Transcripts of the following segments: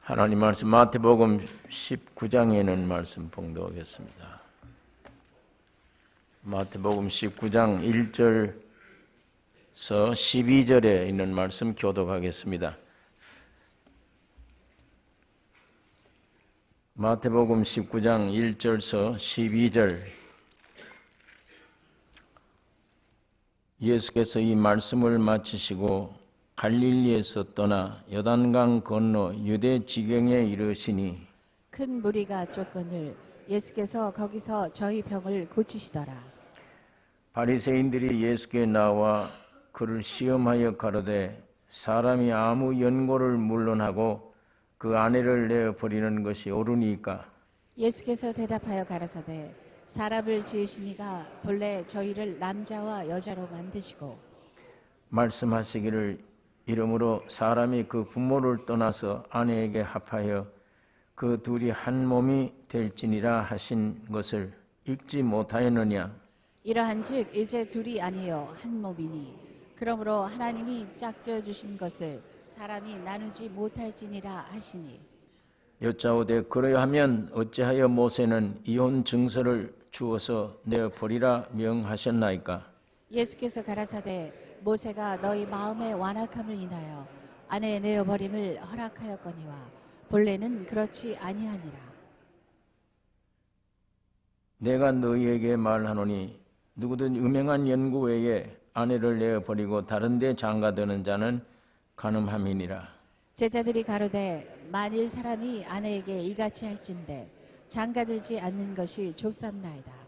하나님 말씀 마태복음 19장에 있는 말씀 봉독하겠습니다. 마태복음 19장 1절에서 12절에 있는 말씀 교독하겠습니다. 마태복음 19장 1절에서 12절. 예수께서 이 말씀을 마치시고 갈릴리에서 떠나 요단강 건너 유대 지경에 이르시니 큰 무리가 쫓거늘 예수께서 거기서 저희 병을 고치시더라. 바리새인들이 예수께 나와 그를 시험하여 가로되 사람이 아무 연고를 물론하고 그 아내를 내어 버리는 것이 옳으니까? 예수께서 대답하여 가라사대 사람을 지으시니가 본래 저희를 남자와 여자로 만드시고 말씀하시기를 이러므로 사람이 그 부모를 떠나서 아내에게 합하여 그 둘이 한 몸이 될지니라 하신 것을 읽지 못하였느냐? 이러한즉 이제 둘이 아니요 한 몸이니 그러므로 하나님이 짝지어 주신 것을 사람이 나누지 못할지니라 하시니 여짜오되 그러하면 어찌하여 모세는 이혼 증서를 주어서 내어 버리라 명하셨나이까? 예수께서 가라사대 모세가 너희 마음의 완악함을 인하여 아내 내어버림을 허락하였거니와 본래는 그렇지 아니하니라. 내가 너희에게 말하노니 누구든 음행한 연고 외에 아내를 내어버리고 다른 데 장가드는 자는 간음함이니라. 제자들이 가로되 만일 사람이 아내에게 이같이 할진대 장가들지 않는 것이 좁삼나이다.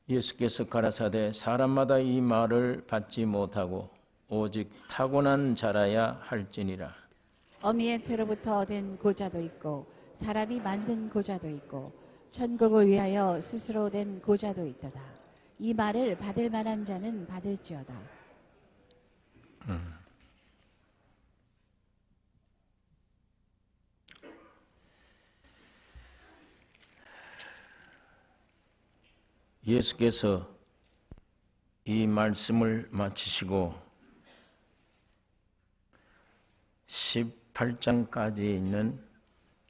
예수께서 가라사대 사람마다 이 말을 받지 못하고 오직 타고난 자라야 할지니라. 어미의 태로부터 얻은 고자도 있고 사람이 만든 고자도 있고 천국을 위하여 스스로 된 고자도 있도다. 이 말을 받을 만한 자는 받을지어다. 예수께서 이 말씀을 마치시고 18장까지 있는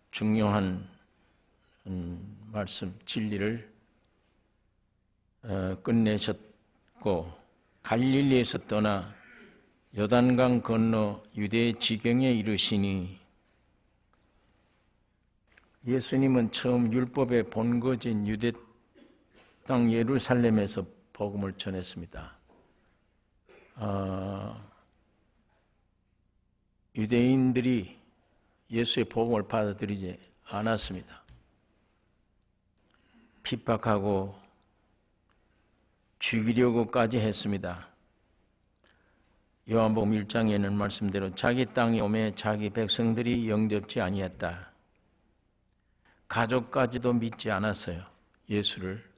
중요한 말씀, 진리를 끝내셨고 갈릴리에서 떠나 요단강 건너 유대 지경에 이르시니 예수님은 처음 율법의 본거지인 유대 땅 예루살렘에서 복음을 전했습니다. 유대인들이 예수의 복음을 받아들이지 않았습니다. 핍박하고 죽이려고까지 했습니다. 요한복음 1장에 있는 말씀대로 자기 땅에 오매 자기 백성들이 영접지 아니했다. 가족까지도 믿지 않았어요. 예수를.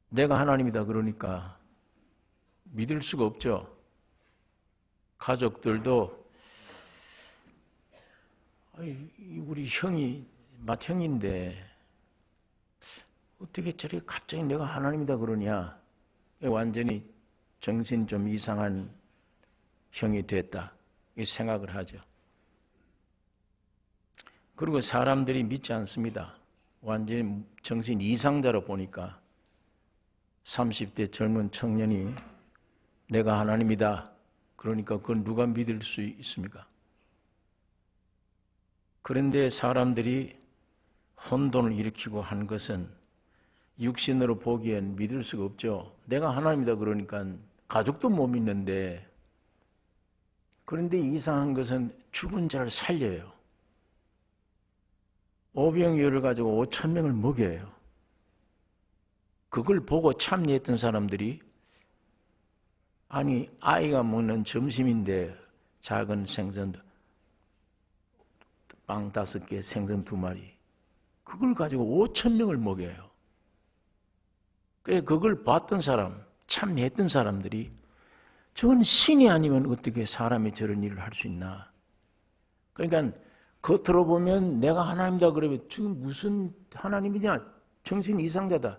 내가 하나님이다 그러니까 믿을 수가 없죠. 가족들도 우리 형이 맏형인데 어떻게 저렇게 갑자기 내가 하나님이다 그러냐. 완전히 정신 좀 이상한 형이 됐다 이 생각을 하죠. 그리고 사람들이 믿지 않습니다. 완전히 정신 이상자로 보니까 30대 젊은 청년이 내가 하나님이다 그러니까 그건 누가 믿을 수 있습니까? 그런데 사람들이 혼돈을 일으키고 한 것은 육신으로 보기엔 믿을 수가 없죠. 내가 하나님이다 그러니까 가족도 못 믿는데, 그런데 이상한 것은 죽은 자를 살려요. 오병이어를 가지고 5,000명을 먹여요. 그걸 보고 참여했던 사람들이 아니 아이가 먹는 점심인데 작은 생선 빵 5개 생선 2마리 그걸 가지고 5,000명을 먹여요. 그걸 봤던 사람 참여했던 사람들이 저건 신이 아니면 어떻게 사람이 저런 일을 할 수 있나. 그러니까 겉으로 보면 내가 하나님이다 그러면 지금 무슨 하나님이냐 정신 이상자다.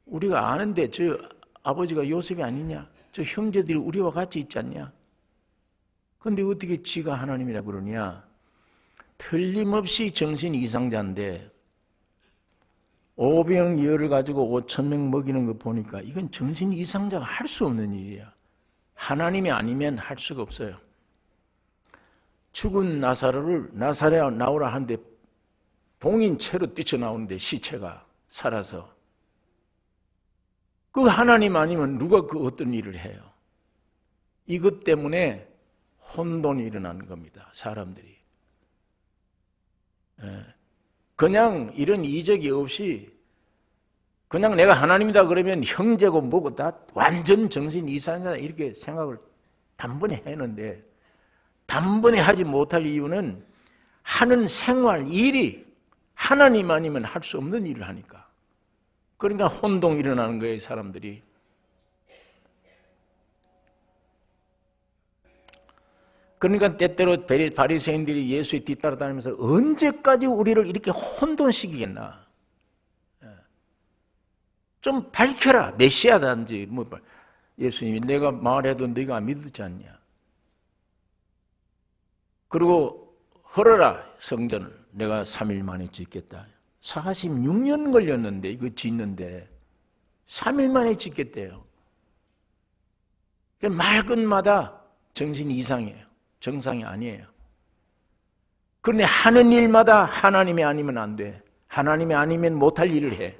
우리가 아는데 저 아버지가 요셉이 아니냐? 저 형제들이 우리와 같이 있지 않냐? 근데 어떻게 지가 하나님이라 그러냐? 틀림없이 정신 이상자인데 오병이어를 가지고 5,000명 먹이는 거 보니까 이건 정신 이상자가 할 수 없는 일이야. 하나님이 아니면 할 수가 없어요. 죽은 나사로를 나사렛 나오라 하는데 동인 채로 뛰쳐나오는데 시체가 살아서 그 하나님 아니면 누가 그 어떤 일을 해요? 이것 때문에 혼돈이 일어나는 겁니다. 사람들이. 그냥 이런 이적이 없이 그냥 내가 하나님이다 그러면 형제고 뭐고 다 완전 정신 이상하다 이렇게 생각을 단번에 했는데 단번에 하지 못할 이유는 하는 생활, 일이 하나님 아니면 할 수 없는 일을 하니까. 그러니까 혼동이 일어나는 거예요, 사람들이. 그러니까 때때로 바리새인들이 예수에 뒤따라다니면서 언제까지 우리를 이렇게 혼돈시키겠나. 좀 밝혀라. 메시아다든지 뭐 예수님이 내가 말해도 네가 믿지 않냐. 그리고 헐어라 성전을 내가 3일 만에 짓겠다. 46년 걸렸는데 이거 짓는데 3일 만에 짓겠대요. 말끝마다 정신이 이상해요. 정상이 아니에요. 그런데 하는 일마다 하나님이 아니면 안 돼. 하나님이 아니면 못할 일을 해.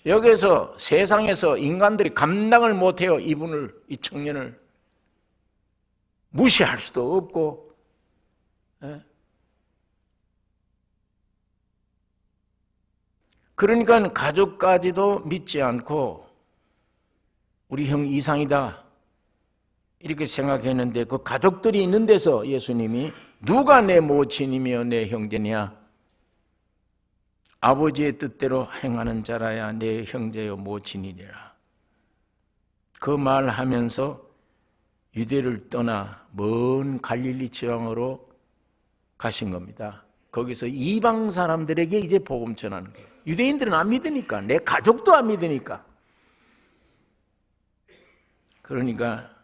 여기서 세상에서 인간들이 감당을 못해요. 이분을, 이 청년을 무시할 수도 없고. 그러니까 가족까지도 믿지 않고 우리 형 이상이다 이렇게 생각했는데 그 가족들이 있는 데서 예수님이 누가 내 모친이며 내 형제냐? 아버지의 뜻대로 행하는 자라야 내 형제요 모친이니라. 그 말하면서 유대를 떠나 먼 갈릴리 지방으로 가신 겁니다. 거기서 이방 사람들에게 이제 복음 전하는 거예요. 유대인들은 안 믿으니까, 내 가족도 안 믿으니까. 그러니까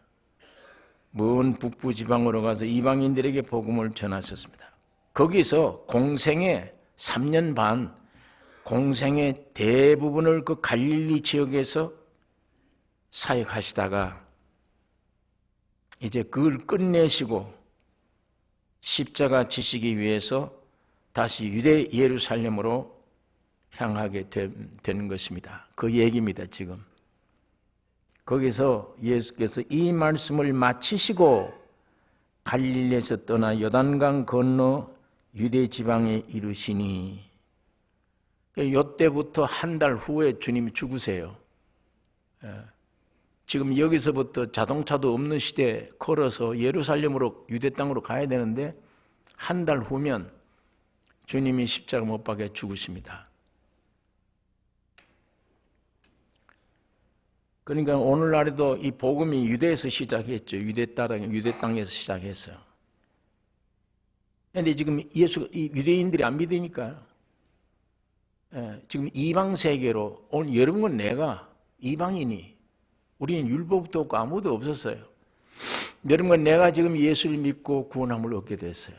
먼 북부 지방으로 가서 이방인들에게 복음을 전하셨습니다. 거기서 공생의 3년 반, 공생의 대부분을 그 갈릴리 지역에서 사역하시다가 이제 그걸 끝내시고 십자가 지시기 위해서 다시 유대 예루살렘으로 향하게 된 것입니다. 그 얘기입니다, 지금. 거기서 예수께서 이 말씀을 마치시고 갈릴리에서 떠나 요단강 건너 유대 지방에 이르시니 이때부터 한 달 후에 주님이 죽으세요. 지금 여기서부터 자동차도 없는 시대에 걸어서 예루살렘으로 유대 땅으로 가야 되는데 한 달 후면 주님이 십자가 못 박혀 죽으십니다. 그러니까 오늘날에도 이 복음이 유대에서 시작했죠. 유대 땅에서 시작했어요. 그런데 지금 유대인들이 안 믿으니까 지금 이방 세계로 오늘 여러분은 내가 이방인이 우리는 율법도 없고 아무도 없었어요. 여러분 내가 지금 예수를 믿고 구원함을 얻게 됐어요.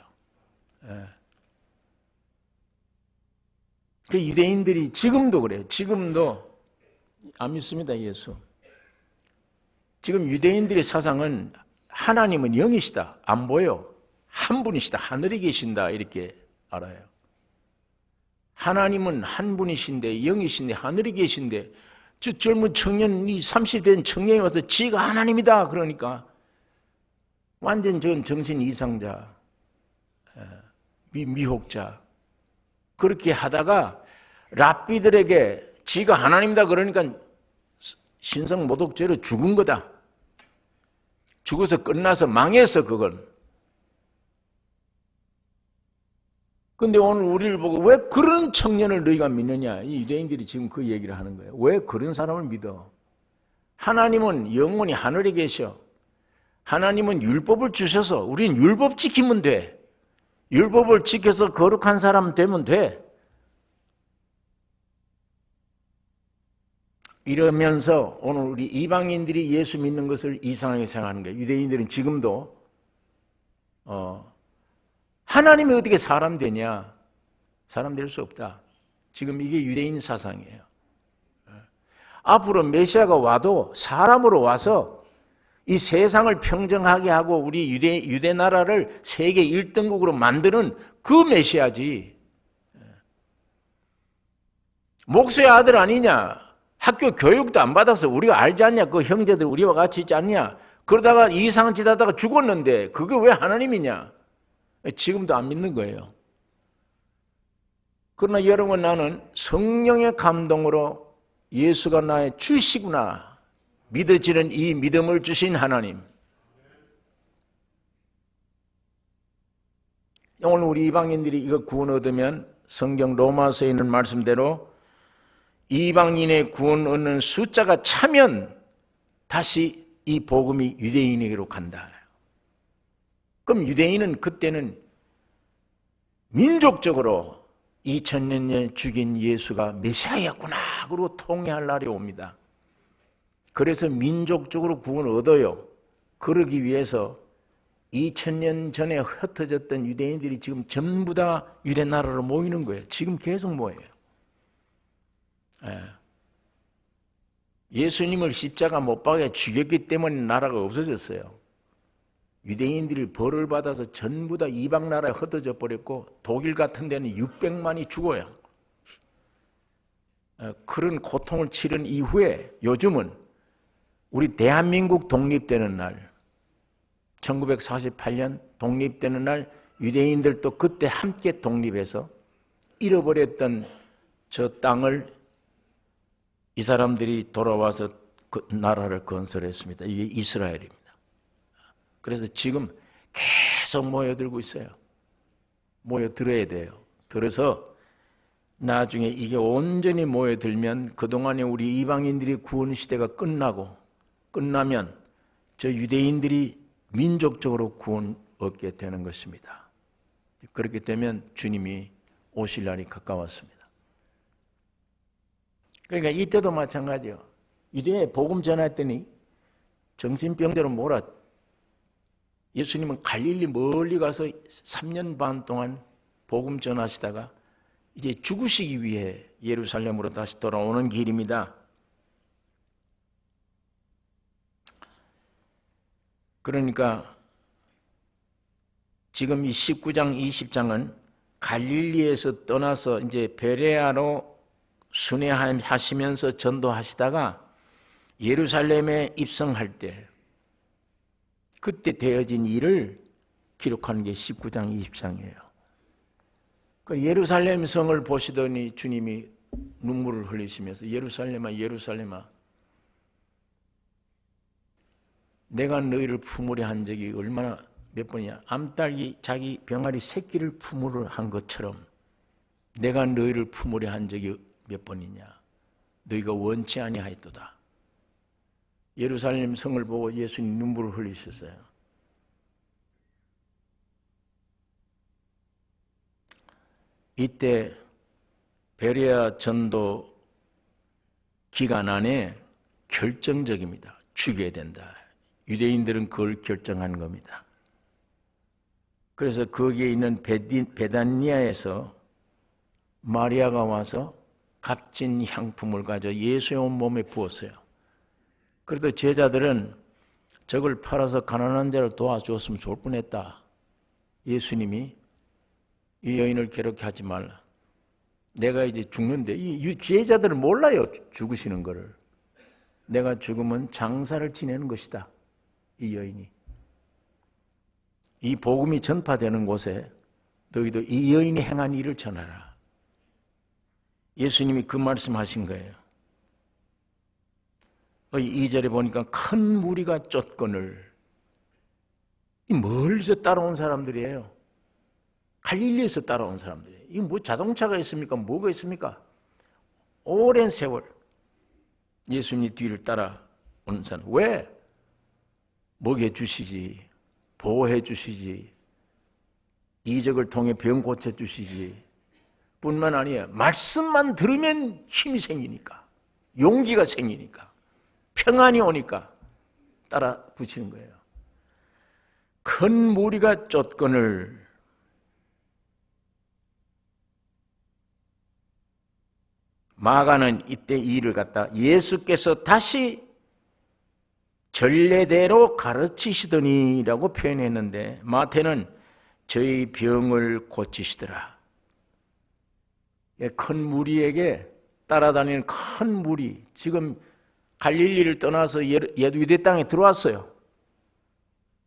그 유대인들이 지금도 그래요. 지금도 안 믿습니다, 예수. 지금 유대인들의 사상은 하나님은 영이시다. 안 보여. 한 분이시다. 하늘에 계신다. 이렇게 알아요. 하나님은 한 분이신데 영이신데 하늘에 계신데 저 젊은 청년이 30된 청년이 와서 지가 하나님이다. 그러니까 완전 전 정신 이상자, 미혹자 그렇게 하다가 랍비들에게 지가 하나님이다 그러니까 신성 모독죄로 죽은 거다. 죽어서 끝나서 망했어 그건. 근데 오늘 우리를 보고 왜 그런 청년을 너희가 믿느냐. 이 유대인들이 지금 그 얘기를 하는 거예요. 왜 그런 사람을 믿어? 하나님은 영원히 하늘에 계셔. 하나님은 율법을 주셔서 우리는 율법 지키면 돼. 율법을 지켜서 거룩한 사람 되면 돼. 이러면서 오늘 우리 이방인들이 예수 믿는 것을 이상하게 생각하는 거예요. 유대인들은 지금도 하나님이 어떻게 사람 되냐? 사람 될 수 없다. 지금 이게 유대인 사상이에요. 앞으로 메시아가 와도 사람으로 와서 이 세상을 평정하게 하고 우리 유대 나라를 세계 1등국으로 만드는 그 메시아지. 목수의 아들 아니냐? 학교 교육도 안 받아서 우리가 알지 않냐? 그 형제들 우리와 같이 있지 않냐? 그러다가 이상한 짓 하다가 죽었는데 그게 왜 하나님이냐? 지금도 안 믿는 거예요. 그러나 여러분, 나는 성령의 감동으로 예수가 나의 주시구나 믿어지는 이 믿음을 주신 하나님, 오늘 우리 이방인들이 이거 구원 얻으면 성경 로마서에 있는 말씀대로 이방인의 구원 얻는 숫자가 차면 다시 이 복음이 유대인에게로 간다. 그럼 유대인은 그때는 민족적으로 2000년 전에 죽인 예수가 메시아였구나 그러고 통회할 날이 옵니다. 그래서 민족적으로 구원을 얻어요. 그러기 위해서 2000년 전에 흩어졌던 유대인들이 지금 전부 다 유대 나라로 모이는 거예요. 지금 계속 모여요. 예수님을 십자가 못 박아 죽였기 때문에 나라가 없어졌어요. 유대인들이 벌을 받아서 전부 다 이방 나라에 흩어져 버렸고 독일 같은 데는 600만이 죽어요. 그런 고통을 치른 이후에 요즘은 우리 대한민국 독립되는 날, 1948년 독립되는 날 유대인들도 그때 함께 독립해서 잃어버렸던 저 땅을 이 사람들이 돌아와서 그 나라를 건설했습니다. 이게 이스라엘입니다. 그래서 지금 계속 모여들고 있어요. 모여들어야 돼요. 들어서 나중에 이게 온전히 모여들면 그동안에 우리 이방인들이 구원 시대가 끝나면 저 유대인들이 민족적으로 구원 얻게 되는 것입니다. 그렇게 되면 주님이 오실 날이 가까웠습니다. 그러니까 이때도 마찬가지예요. 유대인에 복음 전했더니 정신병자로 몰아. 예수님은 갈릴리 멀리 가서 3년 반 동안 복음 전하시다가 이제 죽으시기 위해 예루살렘으로 다시 돌아오는 길입니다. 그러니까 지금 이 19장, 20장은 갈릴리에서 떠나서 이제 베레아로 순회하시면서 전도하시다가 예루살렘에 입성할 때 그때 되어진 일을 기록하는 게 19장, 20장이에요. 그 예루살렘 성을 보시더니 주님이 눈물을 흘리시면서 예루살렘아, 예루살렘아, 내가 너희를 품으려 한 적이 얼마나 몇 번이냐. 암탉이 자기 병아리 새끼를 품으려 한 것처럼 내가 너희를 품으려 한 적이 몇 번이냐. 너희가 원치 아니하였도다. 예루살렘 성을 보고 예수님 눈물을 흘리셨어요. 이때 베레아 전도 기간 안에 결정적입니다. 죽여야 된다. 유대인들은 그걸 결정한 겁니다. 그래서 거기에 있는 베다니아에서 마리아가 와서 값진 향품을 가져 예수의 온몸에 부었어요. 그래도 제자들은 저걸 팔아서 가난한 자를 도와주었으면 좋을 뻔했다. 예수님이 이 여인을 괴롭게 하지 말라. 내가 이제 죽는데 이 제자들은 몰라요. 죽으시는 거를. 내가 죽으면 장사를 지내는 것이다. 이 여인이. 이 복음이 전파되는 곳에 너희도 이 여인이 행한 일을 전하라. 예수님이 그 말씀하신 거예요. 2절에 보니까 큰 무리가 쫓거늘. 멀리서 따라온 사람들이에요. 갈릴리에서 따라온 사람들이에요. 이게 뭐 자동차가 있습니까? 뭐가 있습니까? 오랜 세월 예수님 뒤를 따라오는 사람. 왜? 먹여주시지, 보호해주시지, 이적을 통해 병 고쳐주시지 뿐만 아니라 말씀만 들으면 힘이 생기니까 용기가 생기니까, 평안이 오니까 따라 붙이는 거예요. 큰 무리가 쫓거늘 마가는 이때 이 일을 갖다 예수께서 다시 전례대로 가르치시더니라고 표현했는데, 마태는 저희 병을 고치시더라. 큰 무리에게 따라다니는 큰 무리, 지금 갈릴리를 떠나서 유대 땅에 들어왔어요.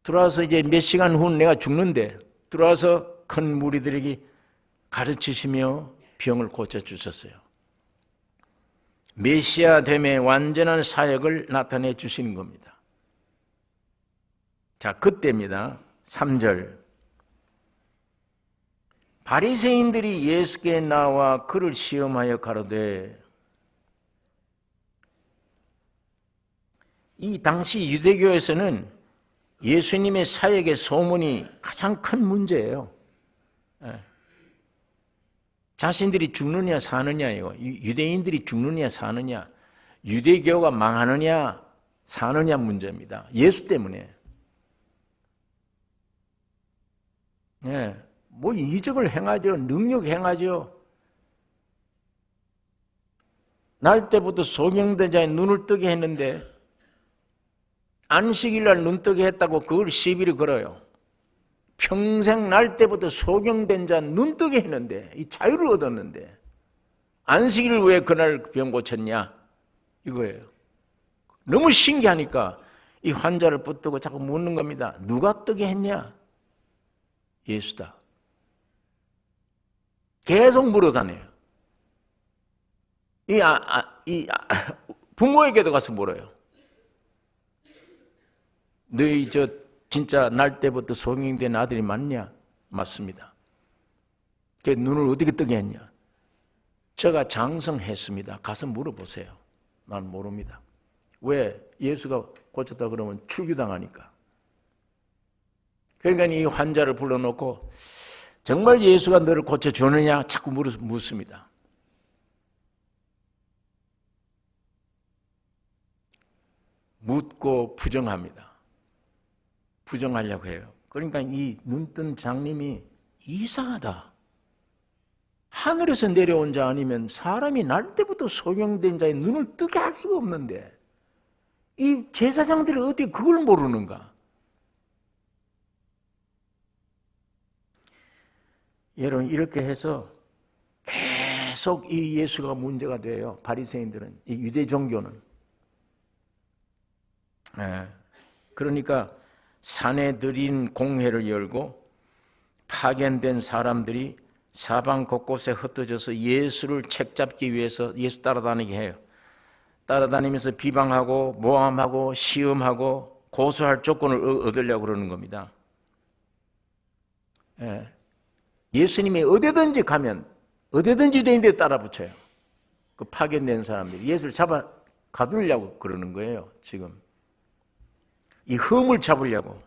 들어와서 이제 몇 시간 후 내가 죽는데 들어와서 큰 무리들에게 가르치시며 병을 고쳐주셨어요. 메시아 됨의 완전한 사역을 나타내 주시는 겁니다. 자, 그때입니다. 3절. 바리새인들이 예수께 나와 그를 시험하여 가로되, 이 당시 유대교에서는 예수님의 사역의 소문이 가장 큰 문제예요. 자신들이 죽느냐 사느냐, 이거 유대인들이 죽느냐 사느냐, 유대교가 망하느냐 사느냐 문제입니다. 예수 때문에. 뭐 이적을 행하죠, 능력 행하죠. 날 때부터 소경된 자의 눈을 뜨게 했는데, 안식일날 눈 뜨게 했다고 그걸 시비를 걸어요. 평생 날 때부터 소경된 자 눈 뜨게 했는데, 이 자유를 얻었는데 안식일을 왜 그날 병 고쳤냐, 이거예요. 너무 신기하니까 이 환자를 붙들고 자꾸 묻는 겁니다. 누가 뜨게 했냐? 예수다. 계속 물어다녀요. 부모에게도 가서 물어요. 너희 진짜 날 때부터 소경된 아들이 맞냐? 맞습니다. 그 눈을 어떻게 뜨게 했냐? 제가 장성했습니다. 가서 물어보세요. 난 모릅니다. 왜? 예수가 고쳤다 그러면 출교당하니까. 그러니까 이 환자를 불러놓고 정말 예수가 너를 고쳐주느냐? 자꾸 묻습니다. 묻고 부정합니다. 부정하려고 해요. 그러니까 이 눈뜬 장님이 이상하다. 하늘에서 내려온 자 아니면 사람이 날 때부터 소경된 자의 눈을 뜨게 할 수가 없는데 이 제사장들이 어떻게 그걸 모르는가? 여러분, 이렇게 해서 계속 이 예수가 문제가 돼요. 바리새인들은, 이 유대 종교는. 그러니까 사내들인 공회를 열고 파견된 사람들이 사방 곳곳에 흩어져서 예수를 책잡기 위해서 예수 따라다니게 해요. 따라다니면서 비방하고 모함하고 시험하고 고소할 조건을 얻으려고 그러는 겁니다. 예수님이 어디든지 가면 어디든지 유대인들이 따라 붙여요. 그 파견된 사람들이 예수를 잡아 가두려고 그러는 거예요. 지금 이 흠을 잡으려고.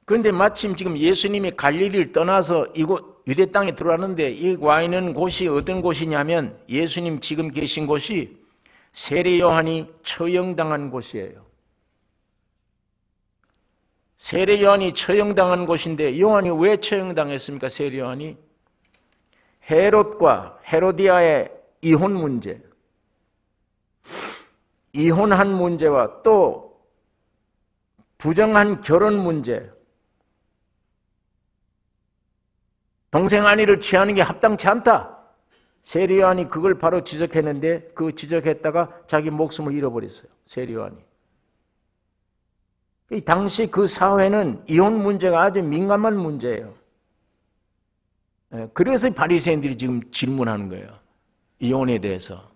그런데 마침 지금 예수님이 갈릴리를 떠나서 이곳 유대 땅에 들어왔는데 이 와 있는 곳이 어떤 곳이냐면 예수님 지금 계신 곳이 세례 요한이 처형당한 곳이에요. 세례 요한이 처형당한 곳인데, 요한이 왜 처형당했습니까? 세례 요한이 헤롯과 헤로디아의 이혼 문제, 이혼한 문제와 또 부정한 결혼 문제, 동생 아내를 취하는 게 합당치 않다. 세례 요한이 그걸 바로 지적했는데 그 지적했다가 자기 목숨을 잃어버렸어요. 세례 요한이. 당시 그 사회는 이혼 문제가 아주 민감한 문제예요. 그래서 바리새인들이 지금 질문하는 거예요. 이혼에 대해서.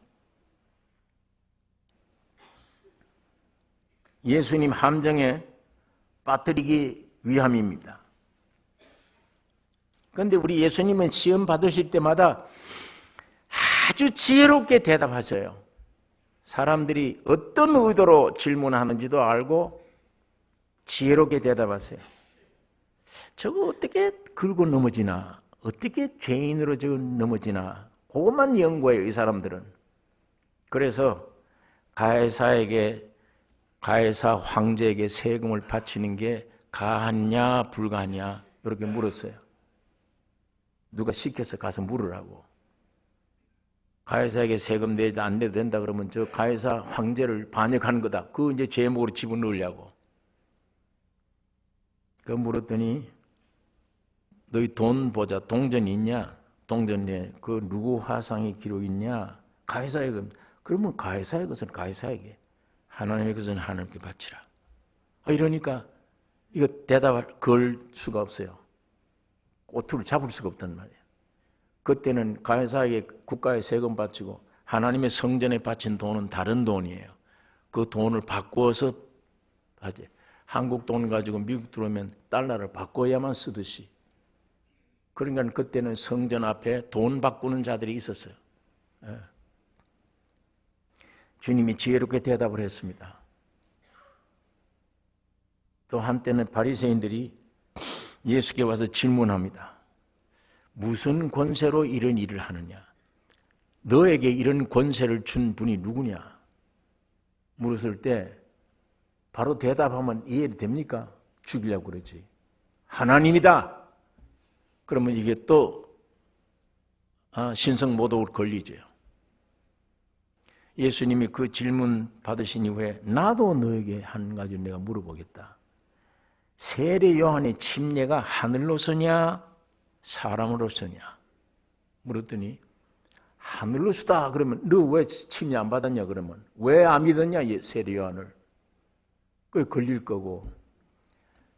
예수님 함정에 빠뜨리기 위함입니다. 그런데 우리 예수님은 시험 받으실 때마다 아주 지혜롭게 대답하셔요. 사람들이 어떤 의도로 질문하는지도 알고 지혜롭게 대답하세요. 저거 어떻게 긁고 넘어지나? 어떻게 죄인으로 저거 넘어지나? 그것만 연구해요, 이 사람들은. 그래서 가해사 황제에게 세금을 바치는 게 가하냐 불가하냐 이렇게 물었어요. 누가 시켜서 가서 물으라고. 가해사에게 세금 내지 안 내도 된다 그러면 저 가해사 황제를 반역하는 거다. 그거 이제 제목으로 집어넣으려고. 그 물었더니 너희 돈 보자. 동전 있냐? 동전에 그 누구 화상의 기록 있냐? 가해사의 것. 그러면 가해사의 것은 가해사에게, 하나님의 것은 하나님께 바치라. 이러니까 이거 대답을 걸 수가 없어요. 꼬투를 잡을 수가 없단 말이에요. 그때는 가해사에게 국가에 세금 바치고 하나님의 성전에 바친 돈은 다른 돈이에요. 그 돈을 바꾸어서 하지. 한국 돈 가지고 미국 들어오면 달러를 바꿔야만 쓰듯이. 그러니까 그때는 성전 앞에 돈 바꾸는 자들이 있었어요. 예. 주님이 지혜롭게 대답을 했습니다. 또 한때는 바리새인들이 예수께 와서 질문합니다. 무슨 권세로 이런 일을 하느냐? 너에게 이런 권세를 준 분이 누구냐? 물었을 때 바로 대답하면 이해됩니까? 죽이려고 그러지. 하나님이다. 그러면 이게 또 신성모독으로 걸리죠. 예수님이 그 질문 받으신 이후에 나도 너에게 한 가지 내가 물어보겠다. 세례 요한의 침례가 하늘로서냐 사람으로서냐 물었더니 하늘로서다. 그러면 너 왜 침례 안 받았냐? 그러면 왜 안 믿었냐? 세례 요한을. 그게 걸릴 거고,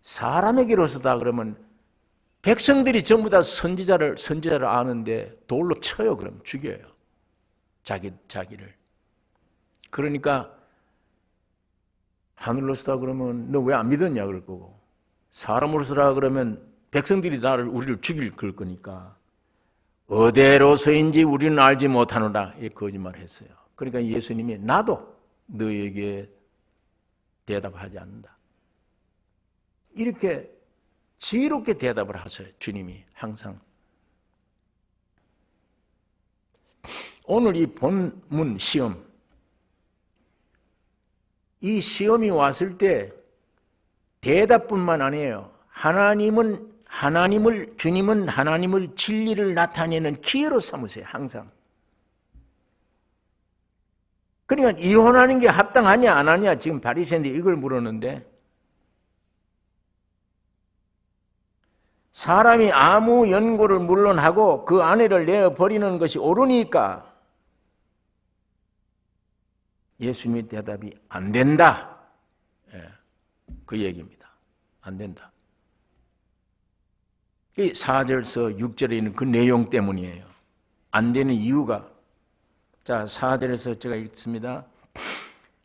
사람에게로서다. 그러면 백성들이 전부 다 선지자를 아는데 돌로 쳐요. 그럼 죽여요. 자기를. 그러니까 하늘로서다 그러면 너 왜 안 믿었냐 그럴 거고, 사람으로서라 그러면 백성들이 우리를 죽일 그럴 거니까 어디로서인지 우리는 알지 못하노라. 이 거짓말을 했어요. 그러니까 예수님이 나도 너에게 대답하지 않는다. 이렇게 지혜롭게 대답을 하세요. 주님이 항상. 오늘 이 본문 시험, 이 시험이 왔을 때 대답뿐만 아니에요. 주님은 하나님을 진리를 나타내는 기회로 삼으세요. 항상. 그러니까 이혼하는 게 합당하냐 안 하냐 지금 바리새인들이 이걸 물었는데, 사람이 아무 연고를 물론하고 그 아내를 내어버리는 것이 옳으니까 예수님의 대답이 안 된다. 그 얘기입니다. 안 된다. 이 4절에서 6절에 있는 그 내용 때문이에요. 안 되는 이유가. 자, 4절에서 제가 읽습니다.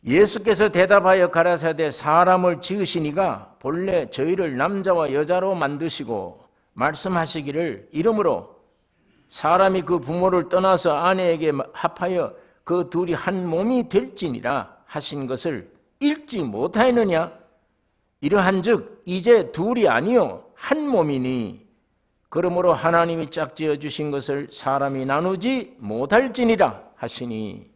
예수께서 대답하여 가라사대 사람을 지으시니가 본래 저희를 남자와 여자로 만드시고 말씀하시기를 이러므로 사람이 그 부모를 떠나서 아내에게 합하여 그 둘이 한 몸이 될지니라 하신 것을 읽지 못하였느냐? 이러한즉 이제 둘이 아니요 한 몸이니 그러므로 하나님이 짝지어 주신 것을 사람이 나누지 못할지니라 하시니.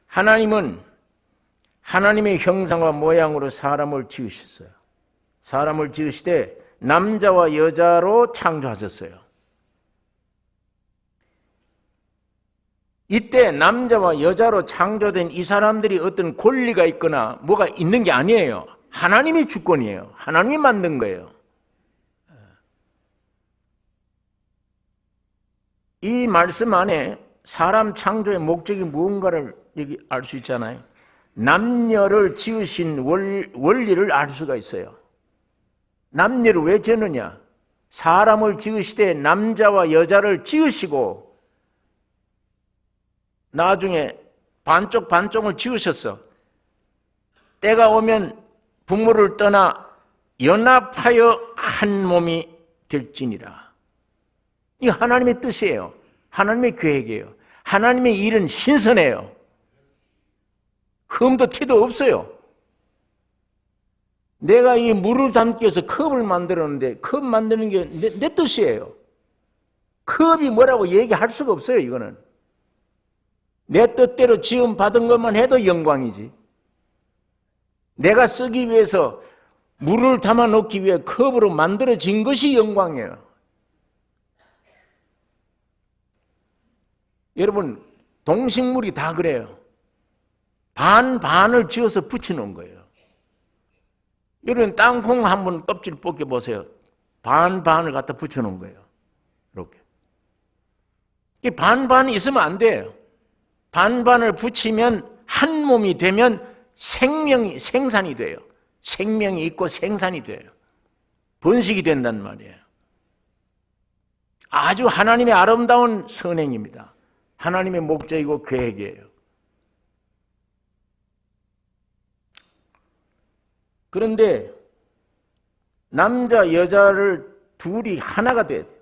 하나님은 하나님의 형상과 모양으로 사람을 지으셨어요. 사람을 지으시되 남자와 여자로 창조하셨어요. 이때 남자와 여자로 창조된 이 사람들이 어떤 권리가 있거나 뭐가 있는 게 아니에요. 하나님이 주권이에요. 하나님이 만든 거예요. 이 말씀 안에 사람 창조의 목적이 무언가를 여기 알 수 있잖아요. 남녀를 지으신 원리를 알 수가 있어요. 남녀를 왜 지었느냐? 사람을 지으시되 남자와 여자를 지으시고 나중에 반쪽을 지으셨어. 때가 오면 부모를 떠나 연합하여 한 몸이 될지니라. 이게 하나님의 뜻이에요. 하나님의 계획이에요. 하나님의 일은 신선해요. 흠도 티도 없어요. 내가 이 물을 담기 위해서 컵을 만들었는데 컵 만드는 게 내 뜻이에요. 그 업이 뭐라고 얘기할 수가 없어요. 이거는 내 뜻대로 지음 받은 것만 해도 영광이지. 내가 쓰기 위해서 물을 담아 놓기 위해 컵으로 만들어진 것이 영광이에요. 여러분, 동식물이 다 그래요. 반을 지어서 붙여놓은 거예요. 여러분, 땅콩 한번 껍질 벗겨보세요. 반을 갖다 붙여놓은 거예요. 이렇게. 반반이 있으면 안 돼요. 반을 붙이면 한 몸이 되면 생산이 돼요. 생명이 있고 생산이 돼요. 번식이 된단 말이에요. 아주 하나님의 아름다운 선행입니다. 하나님의 목적이고 계획이에요. 그런데 남자 여자를 둘이 하나가 돼야 돼요.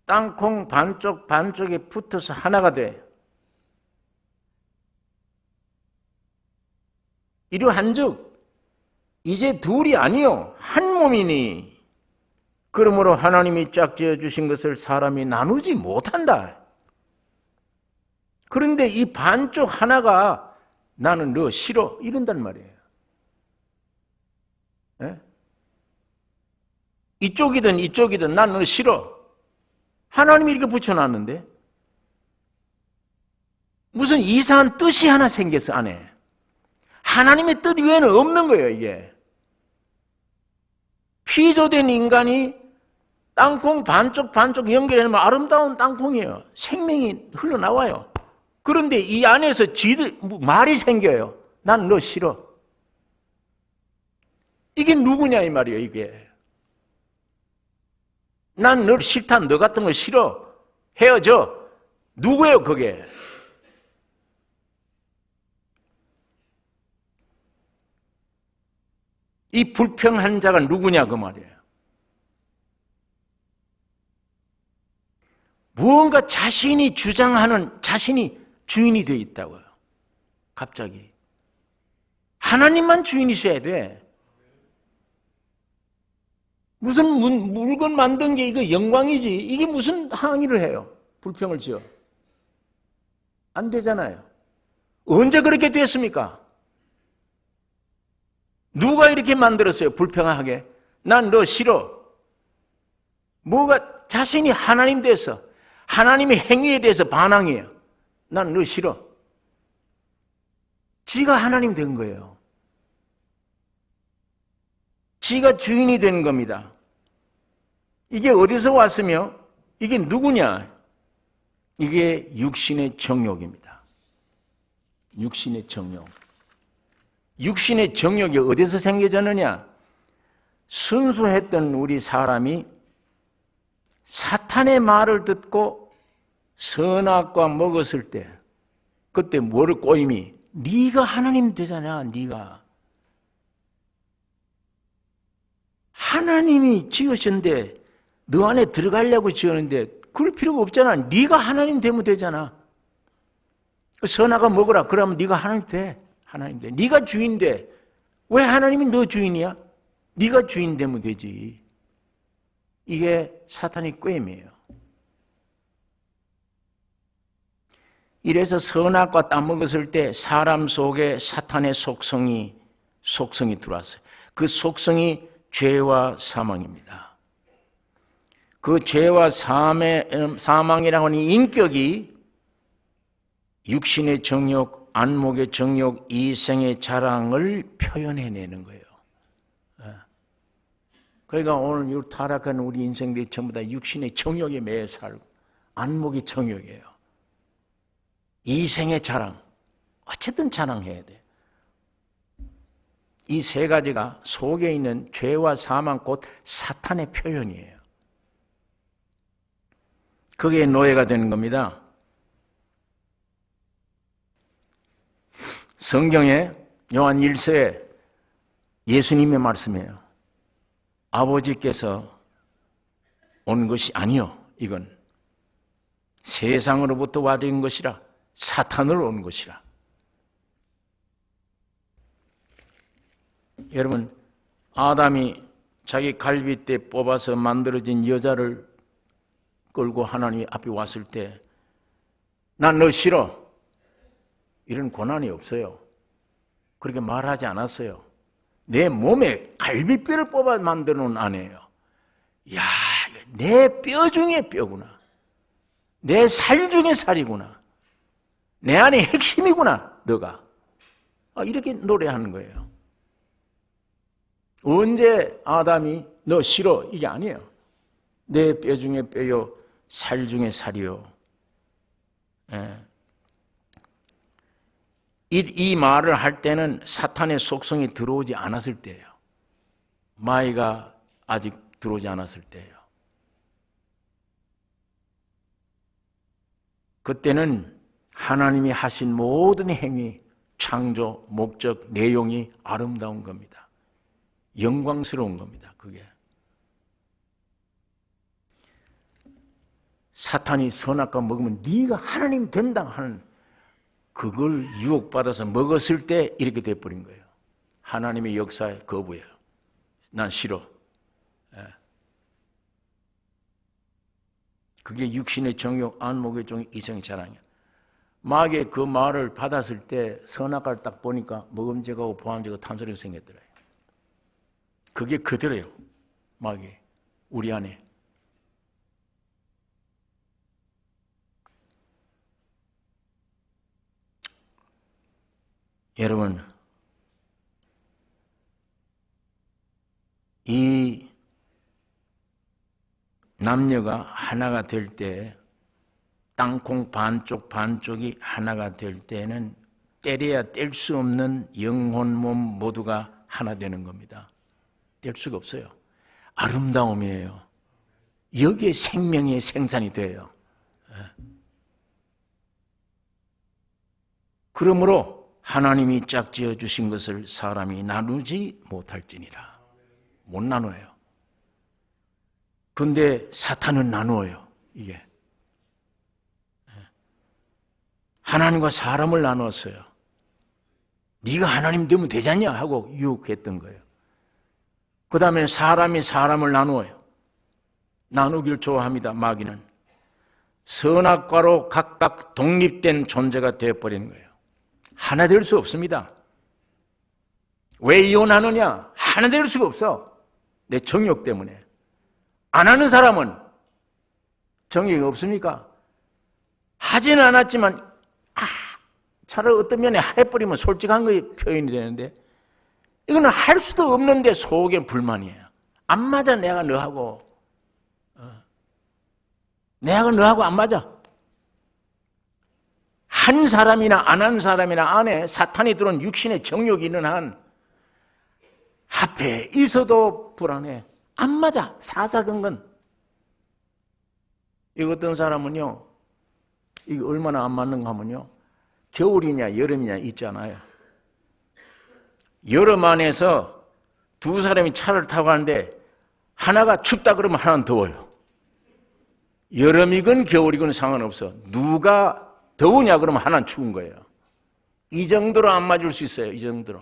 땅콩 반쪽에 붙어서 하나가 돼요. 이러한즉 이제 둘이 아니요 한 몸이니 그러므로 하나님이 짝지어 주신 것을 사람이 나누지 못한다. 그런데 이 반쪽 하나가 나는 너 싫어 이런단 말이에요. 네? 이쪽이든 난 너 싫어. 하나님이 이렇게 붙여놨는데 무슨 이상한 뜻이 하나 생겼어 안에. 하나님의 뜻 외에는 없는 거예요 이게. 피조된 인간이 땅콩 반쪽 연결해놓으면 아름다운 땅콩이에요. 생명이 흘러나와요. 그런데 이 안에서 말이 생겨요. 난 너 싫어. 이게 누구냐 이 말이에요 이게. 난 너 싫다. 너 같은 거 싫어. 헤어져. 누구예요 그게. 이 불평한 자가 누구냐 그 말이에요. 무언가 자신이 주장하는 자신이 주인이 되어 있다고요. 갑자기. 하나님만 주인이셔야 돼. 무슨 물건 만든 게 이거 영광이지. 이게 무슨 항의를 해요. 불평을 지어. 안 되잖아요. 언제 그렇게 됐습니까? 누가 이렇게 만들었어요? 불평하게. 난 너 싫어. 뭐가 자신이 하나님 돼서 하나님의 행위에 대해서 반항해요. 난 너 싫어. 지가 하나님 된 거예요. 지가 주인이 된 겁니다. 이게 어디서 왔으며 이게 누구냐? 이게 육신의 정욕입니다. 육신의 정욕. 육신의 정욕이 어디서 생겨졌느냐? 순수했던 우리 사람이 사탄의 말을 듣고 선악과 먹었을 때 그때 뭐를 꼬임이? 네가 하나님 되잖아. 네가. 하나님이 지으셨는데 너 안에 들어가려고 지었는데 그럴 필요가 없잖아. 네가 하나님 되면 되잖아. 선악과 먹으라. 그러면 네가 하나님 돼. 하나님 돼. 네가 주인 돼. 왜 하나님이 너 주인이야? 네가 주인 되면 되지. 이게 사탄의 꾀임이에요. 이래서 선악과 따먹었을 때 사람 속에 사탄의 속성이 들어왔어요. 그 속성이 죄와 사망입니다. 그 죄와 사망이라고 하는 인격이 육신의 정욕, 안목의 정욕, 이생의 자랑을 표현해내는 거예요. 그러니까 오늘 이 타락한 우리 인생들이 전부 다 육신의 정욕에 매여 살고 안목의 정욕이에요. 이생의 자랑, 어쨌든 자랑해야 돼. 이 세 가지가 속에 있는 죄와 사망 곧 사탄의 표현이에요. 그게 노예가 되는 겁니다. 성경에 요한 1서에 예수님의 말씀이에요. 아버지께서 온 것이 아니요. 이건 세상으로부터 와진 것이라 사탄으로 온 것이라. 여러분, 아담이 자기 갈빗대 뽑아서 만들어진 여자를 끌고 하나님 앞에 왔을 때 난 너 싫어. 이런 고난이 없어요. 그렇게 말하지 않았어요. 내 몸에 갈비뼈를 뽑아 만들어 놓은 아내예요. 야, 내 뼈 중에 뼈구나. 내 살 중에 살이구나. 내 안에 핵심이구나, 너가. 이렇게 노래하는 거예요. 언제 아담이 너 싫어? 이게 아니에요. 내 뼈 중에 뼈요, 살 중에 살이요. 예. 이 말을 할 때는 사탄의 속성이 들어오지 않았을 때예요. 마귀가 아직 들어오지 않았을 때예요. 그때는 하나님이 하신 모든 행위, 창조, 목적, 내용이 아름다운 겁니다. 영광스러운 겁니다. 그게. 사탄이 선악과 먹으면 네가 하나님 된다 하는 그걸 유혹받아서 먹었을 때 이렇게 돼버린 거예요. 하나님의 역사에 거부해요. 난 싫어. 그게 육신의 정욕, 안목의 정욕, 이성의 자랑이에요. 마귀의 그 말을 받았을 때 선악과를 딱 보니까 먹음직하고 보암직하고 탐스럽게 생겼더래요. 그게 그대로예요. 마귀 우리 안에. 여러분, 이 남녀가 하나가 될 때, 땅콩 반쪽 반쪽이 하나가 될 때는 때려야 뗄 수 없는 영혼 몸 모두가 하나 되는 겁니다. 뗄 수가 없어요. 아름다움이에요. 여기에 생명의 생산이 돼요. 그러므로 하나님이 짝지어 주신 것을 사람이 나누지 못할지니라. 못 나눠요. 근데 사탄은 나누어요. 이게 하나님과 사람을 나눴어요. 네가 하나님 되면 되잖냐 하고 유혹했던 거예요. 그 다음에 사람이 사람을 나누어요. 나누기를 좋아합니다. 마귀는 선악과로 각각 독립된 존재가 되어버리는 거예요. 하나 될 수 없습니다. 왜 이혼하느냐? 하나 될 수가 없어. 내 정욕 때문에. 안 하는 사람은 정욕이 없습니까? 하지는 않았지만 차라리 어떤 면에 해버리면 솔직한 거에 표현이 되는데 이거는 할 수도 없는데 속에 불만이에요. 안 맞아. 내가 너하고 안 맞아. 한 사람이나 안 한 사람이나 안에 사탄이 들어온 육신의 정욕이 있는 한 앞에 있어도 불안해. 안 맞아. 사사건건. 이거 어떤 사람은요, 이게 얼마나 안 맞는가 하면요, 겨울이냐 여름이냐 있잖아요. 여름 안에서 두 사람이 차를 타고 가는데 하나가 춥다 그러면 하나는 더워요. 여름이건 겨울이건 상관없어. 누가 더우냐 그러면 하나는 추운 거예요. 이 정도로 안 맞을 수 있어요. 이 정도로.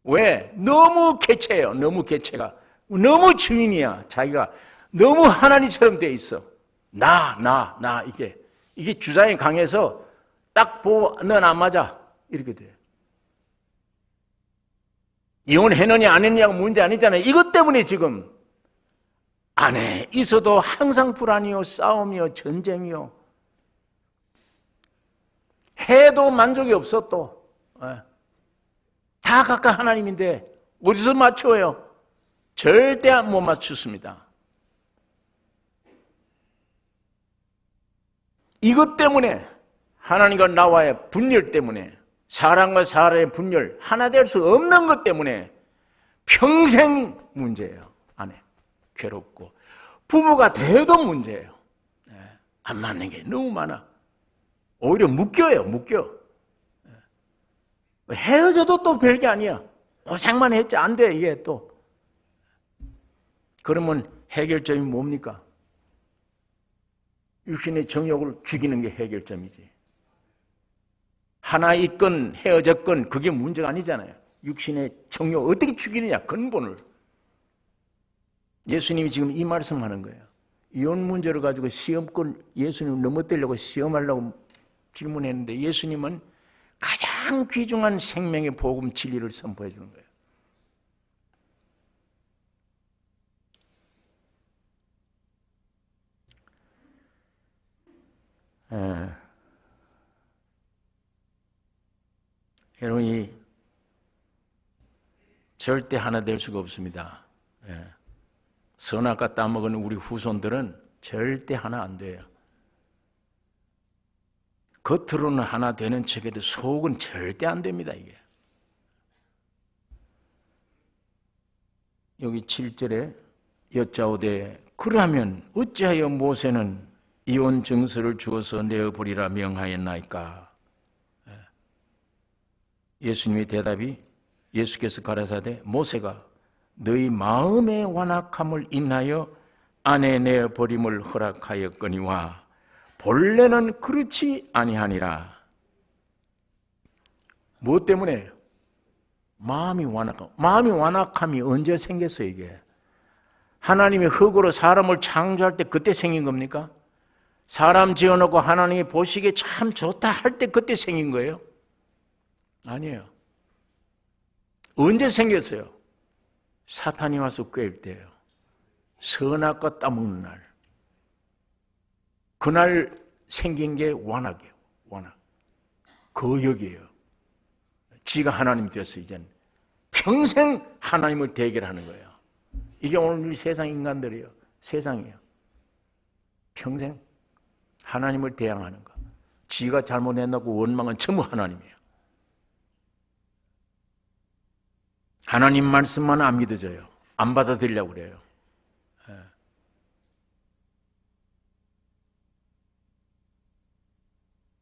왜? 너무 개체예요. 너무 개체가. 너무 주인이야. 자기가 너무 하나님처럼 돼 있어. 나 이게 주장이 강해서 딱 보고 넌 안 맞아. 이렇게 돼요. 이혼했느냐 안 했느냐가 문제 아니잖아요. 이것 때문에 지금 안에 있어도 항상 불안이요, 싸움이요, 전쟁이요. 해도 만족이 없어 또. 다 각각 하나님인데 어디서 맞춰요? 절대 못 맞추습니다. 이것 때문에 하나님과 나와의 분열 때문에 사람과 사람의 분열 하나 될 수 없는 것 때문에 평생 문제예요. 안에 괴롭고 부부가 돼도 문제예요. 안 맞는 게 너무 많아. 오히려 묶여요. 헤어져도 또 별게 아니야. 고생만 했지 안 돼 이게 또. 그러면 해결점이 뭡니까? 육신의 정욕을 죽이는 게 해결점이지. 하나 있건 헤어졌건 그게 문제가 아니잖아요. 육신의 정욕 어떻게 죽이느냐 근본을. 예수님이 지금 이 말씀하는 거예요. 이혼 문제를 가지고 시험권 예수님 넘어뜨리려고 시험하려고 질문했는데 예수님은 가장 귀중한 생명의 복음 진리를 선포해 주는 거예요. 여러분이 절대 하나 될 수가 없습니다. 선악과 따먹은 우리 후손들은 절대 하나 안 돼요. 겉으로는 하나 되는 척해도 속은 절대 안 됩니다. 이게 여기 7절에 여짜오되 그러면 어찌하여 모세는 이혼 증서를 주어서 내어버리라 명하였나이까? 예수님의 대답이 예수께서 가라사대 모세가 너희 마음의 완악함을 인하여 아내 내어버림을 허락하였거니와 본래는 그렇지 아니하니라. 무엇 때문에? 마음이 완악함이 언제 생겼어요 이게? 하나님이 흙으로 사람을 창조할 때 그때 생긴 겁니까? 사람 지어놓고 하나님이 보시기에 참 좋다 할 때 그때 생긴 거예요? 아니에요. 언제 생겼어요? 사탄이 와서 꿰일 때예요. 선악과 따먹는 날. 그날 생긴 게 완악이에요. 완악. 거역이에요. 지가 하나님 되었어 이제는. 평생 하나님을 대결하는 거예요. 이게 오늘 이 세상 인간들이에요. 세상이에요. 평생 하나님을 대항하는 거. 지가 잘못했다고 원망은 전부 하나님이에요. 하나님 말씀만 안 믿어져요. 안 받아들이려고 그래요.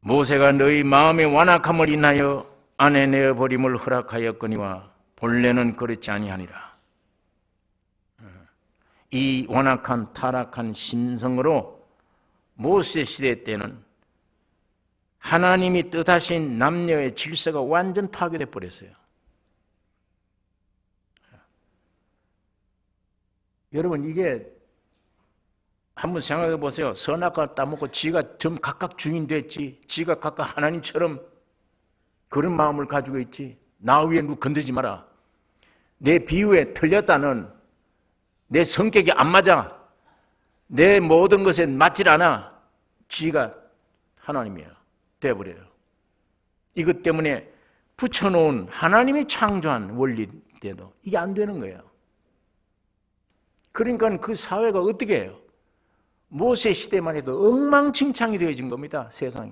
모세가 너희 마음의 완악함을 인하여 아내 내어버림을 허락하였거니와 본래는 그렇지 아니하니라. 이 완악한 타락한 심성으로 모세 시대 때는 하나님이 뜻하신 남녀의 질서가 완전 파괴돼 버렸어요. 여러분 이게 한번 생각해 보세요. 선악과 따먹고 지가 좀 각각 주인 됐지. 지가 각각 하나님처럼 그런 마음을 가지고 있지. 나 위에 누구 건드지 마라. 내 비유에 틀렸다는 내 성격이 안 맞아. 내 모든 것에 맞질 않아. 지가 하나님이야. 돼버려요. 이것 때문에 붙여놓은 하나님이 창조한 원리인데도 이게 안 되는 거예요. 그러니까 그 사회가 어떻게 해요? 모세 시대만 해도 엉망진창이 되어진 겁니다. 세상이.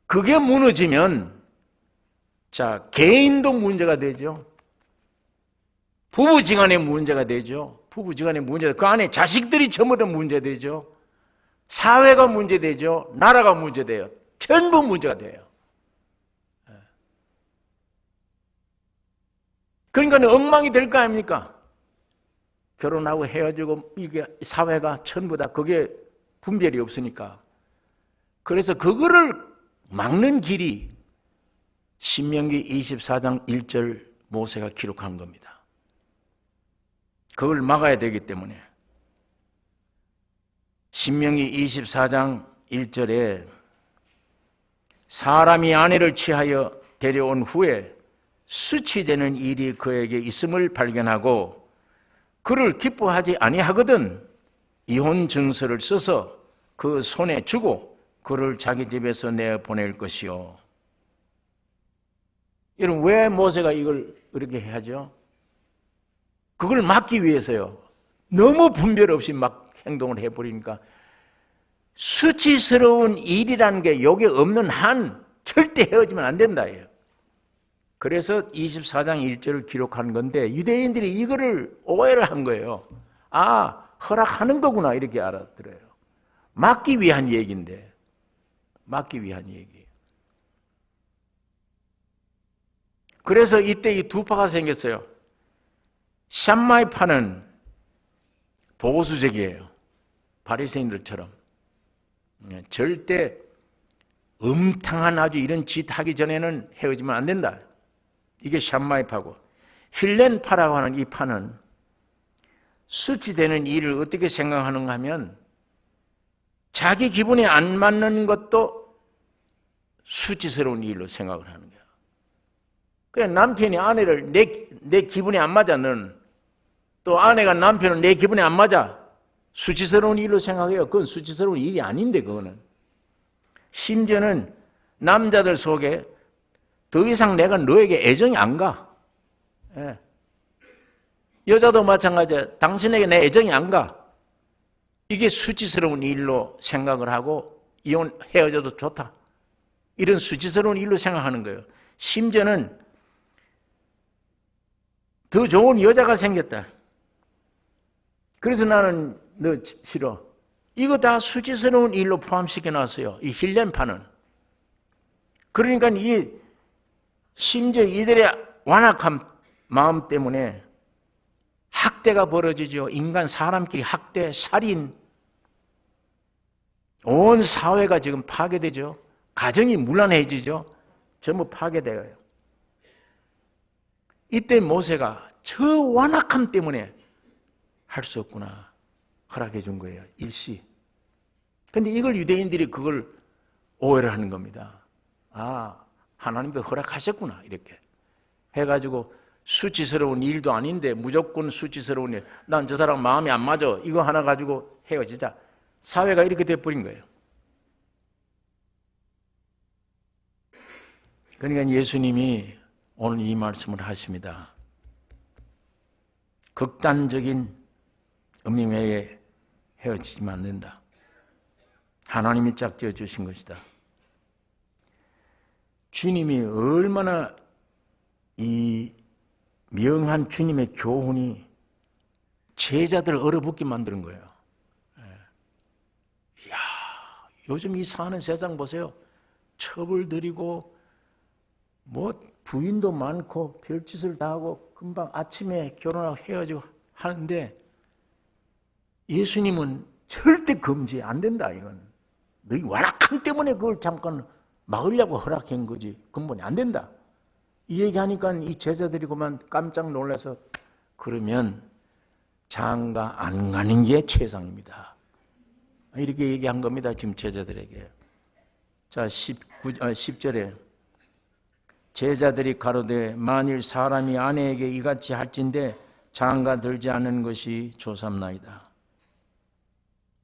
그게 무너지면 자 개인도 문제가 되죠. 부부지간의 문제가 되죠. 부부지간의 문제가 그 안에 자식들이 전부 다 문제되죠. 사회가 문제되죠. 나라가 문제돼요. 전부 문제가 돼요. 그러니까 엉망이 될 거 아닙니까? 결혼하고 헤어지고 이게 사회가 전부 다 그게 분별이 없으니까. 그래서 그거를 막는 길이 신명기 24장 1절 모세가 기록한 겁니다. 그걸 막아야 되기 때문에 신명기 24장 1절에 사람이 아내를 취하여 데려온 후에 수치되는 일이 그에게 있음을 발견하고 그를 기뻐하지 아니하거든 이혼 증서를 써서 그 손에 주고 그를 자기 집에서 내보낼 것이요. 여러분 왜 모세가 이걸 이렇게 해야죠? 그걸 막기 위해서요. 너무 분별 없이 막 행동을 해버리니까 수치스러운 일이라는 게 여기 없는 한 절대 헤어지면 안 된다. 그래서 24장 1절을 기록한 건데 유대인들이 이거를 오해를 한 거예요. 아, 허락하는 거구나 이렇게 알아들어요. 막기 위한 얘기인데 막기 위한 얘기. 그래서 이때 이 두 파가 생겼어요. 샴마이파는 보수적이에요. 바리새인들처럼 절대 음탕한 아주 이런 짓 하기 전에는 헤어지면 안 된다. 이게 샴마이파고 힐렌파라고 하는 이 파는 수치되는 일을 어떻게 생각하는가 하면 자기 기분에 안 맞는 것도 수치스러운 일로 생각을 하는 거야. 그냥 남편이 아내를 내 기분에 안 맞아, 너는. 또 아내가 남편은 내 기분에 안 맞아. 수치스러운 일로 생각해요. 그건 수치스러운 일이 아닌데, 그거는. 심지어는 남자들 속에 더 이상 내가 너에게 애정이 안 가. 예. 여자도 마찬가지야. 당신에게 내 애정이 안 가. 이게 수치스러운 일로 생각을 하고 헤어져도 좋다. 이런 수치스러운 일로 생각하는 거예요. 심지어는 더 좋은 여자가 생겼다. 그래서 나는 너 싫어. 이거 다 수치스러운 일로 포함시켜 놨어요. 이 힐렘파는. 그러니까 심지어 이들의 완악한 마음 때문에 학대가 벌어지죠. 인간 사람끼리 학대, 살인. 온 사회가 지금 파괴되죠. 가정이 무난해지죠. 전부 파괴돼요. 이때 모세가 저 완악함 때문에 할 수 없구나 허락해 준 거예요. 일시. 근데 이걸 유대인들이 그걸 오해를 하는 겁니다. 아, 하나님도 허락하셨구나 이렇게 해가지고 수치스러운 일도 아닌데 무조건 수치스러운 일. 난 저 사람 마음이 안 맞아. 이거 하나 가지고 헤어지자. 사회가 이렇게 돼버린 거예요. 그러니까 예수님이 오늘 이 말씀을 하십니다. 극단적인 음행에 헤어지지만 않는다. 하나님이 짝지어 주신 것이다. 주님이 얼마나 이 명한 주님의 교훈이 제자들을 얼어붙게 만드는 거예요. 이야, 요즘 이 사는 세상 보세요. 처벌들이고 뭐 부인도 많고 별짓을 다 하고 금방 아침에 결혼하고 헤어지고 하는데 예수님은 절대 금지 안 된다. 이건 너희 완악함 때문에 그걸 잠깐 막으려고 허락한 거지 근본이 안 된다. 이 얘기하니까 이 제자들이 그만 깜짝 놀라서 그러면 장가 안 가는 게 최상입니다. 이렇게 얘기한 겁니다. 지금 제자들에게. 자, 10절에 제자들이 가로되 만일 사람이 아내에게 이같이 할진대 장가 들지 않는 것이 조삼나이다.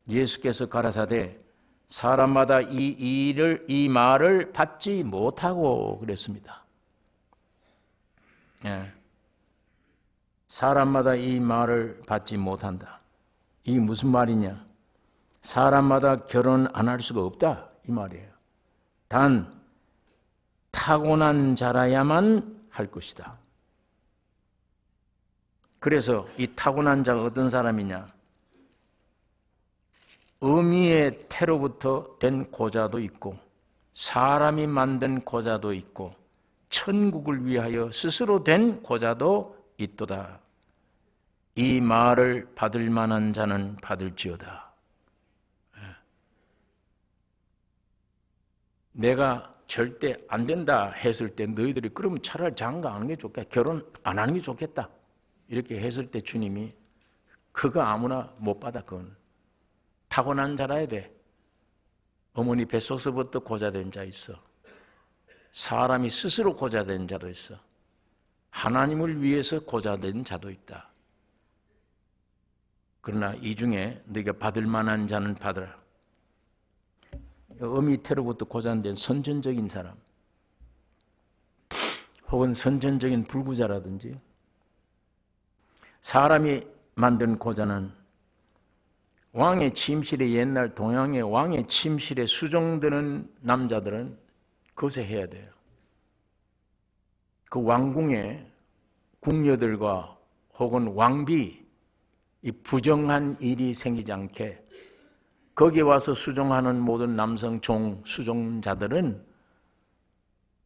예수께서 가라사대 사람마다 이 말을 받지 못하고 그랬습니다. 예. 사람마다 이 말을 받지 못한다. 이게 무슨 말이냐? 사람마다 결혼 안 할 수가 없다 이 말이에요. 단 타고난 자라야만 할 것이다. 그래서 이 타고난 자가 어떤 사람이냐? 어미의 태로부터 된 고자도 있고 사람이 만든 고자도 있고 천국을 위하여 스스로 된 고자도 있도다. 이 말을 받을 만한 자는 받을지어다. 내가 절대 안 된다 했을 때 너희들이 그러면 차라리 장가 안 하는 게 좋겠다. 결혼 안 하는 게 좋겠다. 이렇게 했을 때 주님이 그거 아무나 못 받아. 그건 타고난 자라야 돼. 어머니 뱃속서부터 고자된 자 있어. 사람이 스스로 고자된 자도 있어. 하나님을 위해서 고자된 자도 있다. 그러나 이 중에 네가 받을 만한 자는 받으라. 어미 태로부터 고자된 선천적인 사람 혹은 선천적인 불구자라든지 사람이 만든 고자는 왕의 침실에 옛날 동양의 왕의 침실에 수종드는 남자들은 그것에 해야 돼요. 그 왕궁에 궁녀들과 혹은 왕비 이 부정한 일이 생기지 않게 거기에 와서 수종하는 모든 남성 수종자들은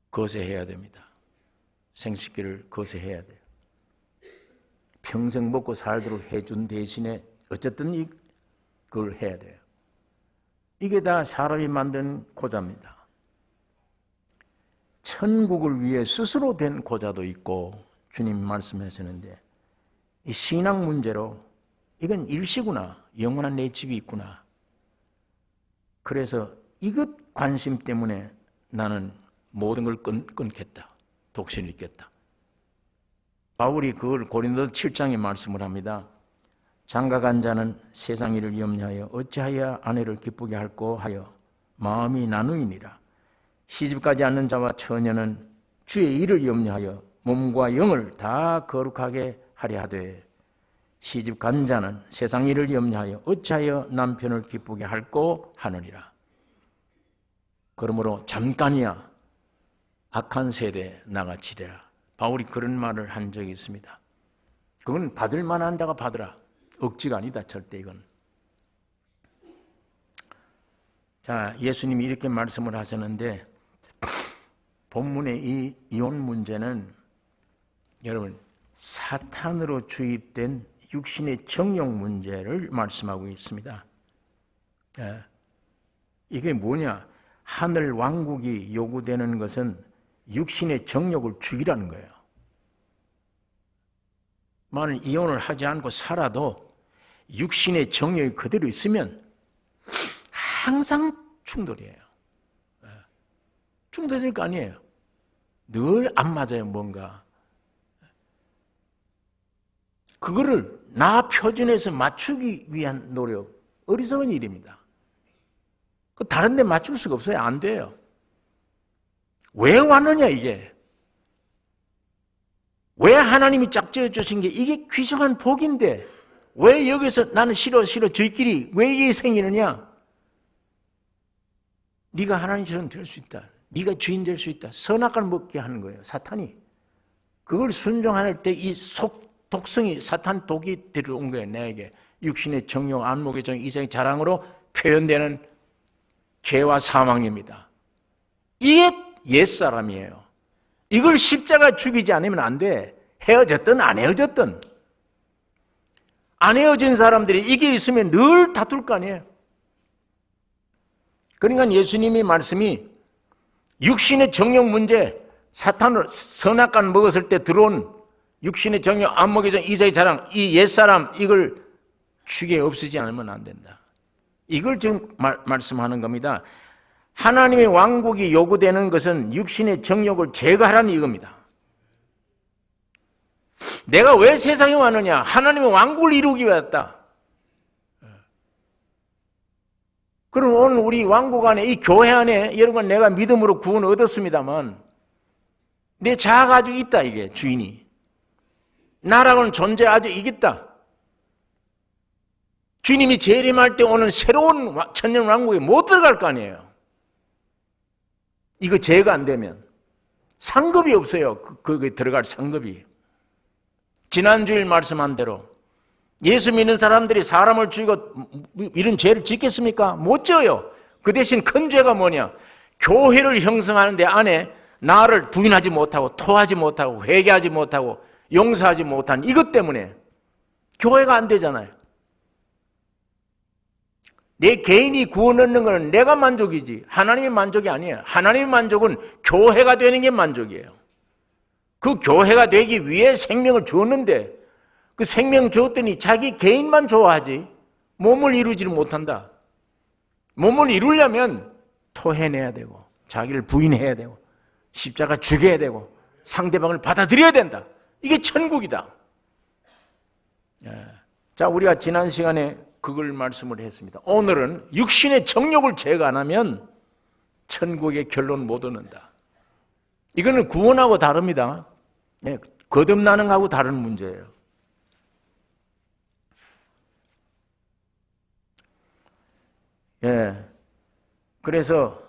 그것에 해야 됩니다. 생식기를 그것에 해야 돼요. 평생 먹고 살도록 해준 대신에 어쨌든 그걸 해야 돼요. 이게 다 사람이 만든 고자입니다. 천국을 위해 스스로 된 고자도 있고 주님 말씀하시는데 이 신앙 문제로 이건 일시구나. 영원한 내 집이 있구나. 그래서 이것 관심 때문에 나는 모든 걸 끊겠다. 독신을 잊겠다. 바울이 그걸 고린도 7장에 말씀을 합니다. 장가간 자는 세상 일을 염려하여 어찌하여 아내를 기쁘게 할꼬 하여 마음이 나누이니라. 시집가지 않는 자와 처녀는 주의 일을 염려하여 몸과 영을 다 거룩하게 하려 하되 시집간 자는 세상 일을 염려하여 어찌하여 남편을 기쁘게 할꼬 하느니라. 그러므로 잠깐이야 악한 세대 나가치리라. 바울이 그런 말을 한 적이 있습니다. 그건 받을 만한 자가 받으라. 억지가 아니다. 절대 이건. 자, 예수님이 이렇게 말씀을 하셨는데 본문의 이 이혼 문제는 여러분 사탄으로 주입된 육신의 정욕 문제를 말씀하고 있습니다. 이게 뭐냐? 하늘 왕국이 요구되는 것은 육신의 정욕을 죽이라는 거예요. 만일 이혼을 하지 않고 살아도 육신의 정욕이 그대로 있으면 항상 충돌이에요. 충돌될 거 아니에요. 늘 안 맞아요, 뭔가. 그거를 나 표준에서 맞추기 위한 노력, 어리석은 일입니다. 다른 데 맞출 수가 없어요. 안 돼요. 왜 왔느냐 이게. 왜 하나님이 짝지어 주신 게 이게 귀중한 복인데 왜 여기서 나는 싫어 저희끼리 왜 이게 생기느냐. 네가 하나님처럼 될 수 있다. 네가 주인 될 수 있다. 선악을 먹게 하는 거예요. 사탄이. 그걸 순종할 때 이 독성이 사탄 독이 들어온 거예요. 내게. 육신의 정욕, 안목의 정, 이생의 자랑으로 표현되는 죄와 사망입니다. 이게 옛사람이에요. 이걸 십자가 죽이지 않으면 안 돼. 헤어졌든 안 헤어졌든. 안 헤어진 사람들이 이게 있으면 늘 다툴 거 아니에요. 그러니까 예수님의 말씀이 육신의 정욕 문제, 사탄으로 선악관 먹었을 때 들어온 육신의 정욕, 안목의 정, 이생의 자랑, 이 옛사람 이걸 죽여 없애지 않으면 안 된다. 이걸 지금 말씀하는 겁니다. 하나님의 왕국이 요구되는 것은 육신의 정욕을 제거하라는 이겁니다. 내가 왜 세상에 왔느냐? 하나님의 왕국을 이루기 위해 왔다. 그럼 오늘 우리 왕국 안에 이 교회 안에 여러분 내가 믿음으로 구원을 얻었습니다만 내 자아가 아주 있다 이게 주인이. 나라고는 존재 아주 있겠다. 주님이 재림할 때 오는 새로운 천년 왕국에 못 들어갈 거 아니에요. 이거 제가 안 되면 상급이 없어요. 거기에 들어갈 상급이. 지난주일 말씀한 대로 예수 믿는 사람들이 사람을 죽이고 이런 죄를 짓겠습니까? 못 져요. 그 대신 큰 죄가 뭐냐? 교회를 형성하는 데 안에 나를 부인하지 못하고 토하지 못하고 회개하지 못하고 용서하지 못한 이것 때문에 교회가 안 되잖아요. 내 개인이 구원 얻는 것은 내가 만족이지 하나님의 만족이 아니에요. 하나님의 만족은 교회가 되는 게 만족이에요. 그 교회가 되기 위해 생명을 주었는데 그 생명 주었더니 자기 개인만 좋아하지 몸을 이루지를 못한다. 몸을 이루려면 토해내야 되고 자기를 부인해야 되고 십자가 죽여야 되고 상대방을 받아들여야 된다. 이게 천국이다. 자, 우리가 지난 시간에 그걸 말씀을 했습니다. 오늘은 육신의 정욕을 제거 안 하면 천국의 결론 못 얻는다. 이거는 구원하고 다릅니다. 거듭나는 거하고 다른 문제예요. 그래서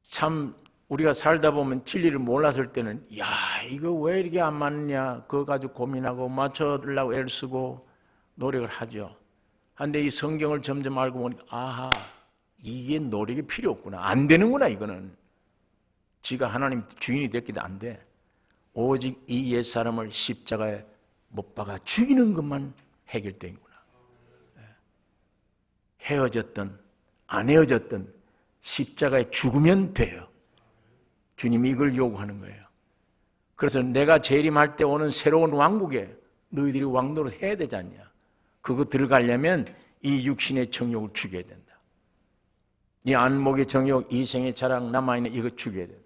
참 우리가 살다 보면 진리를 몰랐을 때는 야 이거 왜 이렇게 안 맞느냐 그거 가지고 고민하고 맞춰주려고 애를 쓰고 노력을 하죠. 그런데 이 성경을 점점 알고 보니까 아하 이게 노력이 필요 없구나. 안 되는구나 이거는. 지가 하나님 주인이 됐기도 안 돼. 오직 이 옛사람을 십자가에 못 박아 죽이는 것만 해결되는구나. 헤어졌든 안 헤어졌든 십자가에 죽으면 돼요. 주님이 이걸 요구하는 거예요. 그래서 내가 재림할 때 오는 새로운 왕국에 너희들이 왕노릇 해야 되지 않냐. 그거 들어가려면 이 육신의 정욕을 죽여야 된다. 이 안목의 정욕, 이생의 자랑, 남아있는 이거 죽여야 된다.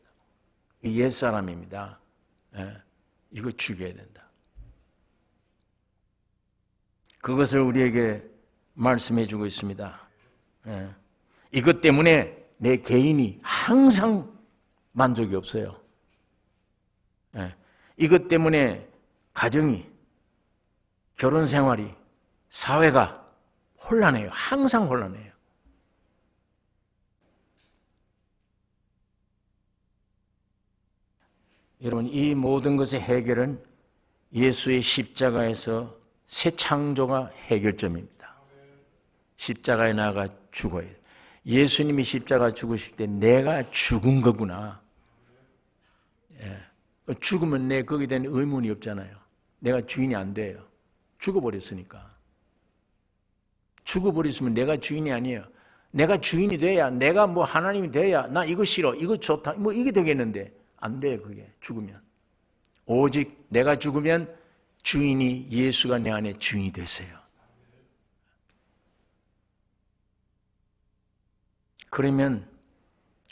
이 옛사람입니다. 예, 이거 죽여야 된다. 그것을 우리에게 말씀해 주고 있습니다. 예. 이것 때문에 내 개인이 항상 만족이 없어요. 예. 이것 때문에 가정이, 결혼 생활이, 사회가 혼란해요. 항상 혼란해요. 여러분, 이 모든 것의 해결은 예수의 십자가에서 새 창조가 해결점입니다. 십자가에 나아가 죽어야 돼요. 예수님이 십자가 죽으실 때 내가 죽은 거구나. 예. 죽으면 내 거기에 대한 의문이 없잖아요. 내가 주인이 안 돼요. 죽어버렸으니까. 죽어버렸으면 내가 주인이 아니에요. 내가 주인이 돼야, 내가 뭐 하나님이 돼야, 나 이거 싫어, 이거 좋다, 뭐 이게 되겠는데 안 돼요. 그게 죽으면. 오직 내가 죽으면 주인이, 예수가 내 안에 주인이 되세요. 그러면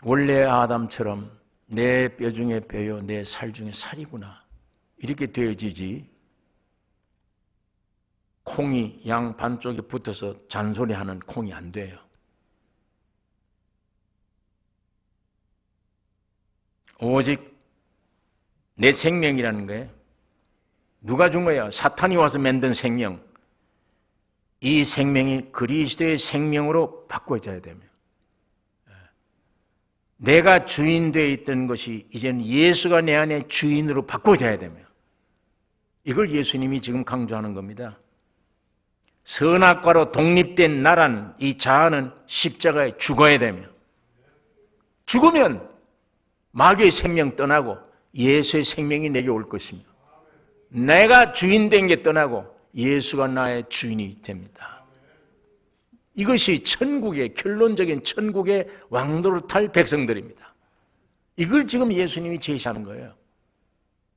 원래 아담처럼 내 뼈 중에 뼈요, 내 살 중에 살이구나, 이렇게 되어지지. 콩이 양 반쪽에 붙어서 잔소리하는 콩이 안 돼요. 오직 내 생명이라는 거예요. 누가 준 거예요? 사탄이 와서 만든 생명. 이 생명이 그리스도의 생명으로 바꿔져야 되며, 내가 주인 되어 있던 것이 이제는 예수가 내 안에 주인으로 바꿔져야 되며, 이걸 예수님이 지금 강조하는 겁니다. 선악과로 독립된 나란 이 자아는 십자가에 죽어야 되며, 죽으면 마귀의 생명 떠나고 예수의 생명이 내게 올 것이며, 내가 주인 된 게 떠나고 예수가 나의 주인이 됩니다. 이것이 천국의, 결론적인 천국의 왕도를 탈 백성들입니다. 이걸 지금 예수님이 제시하는 거예요.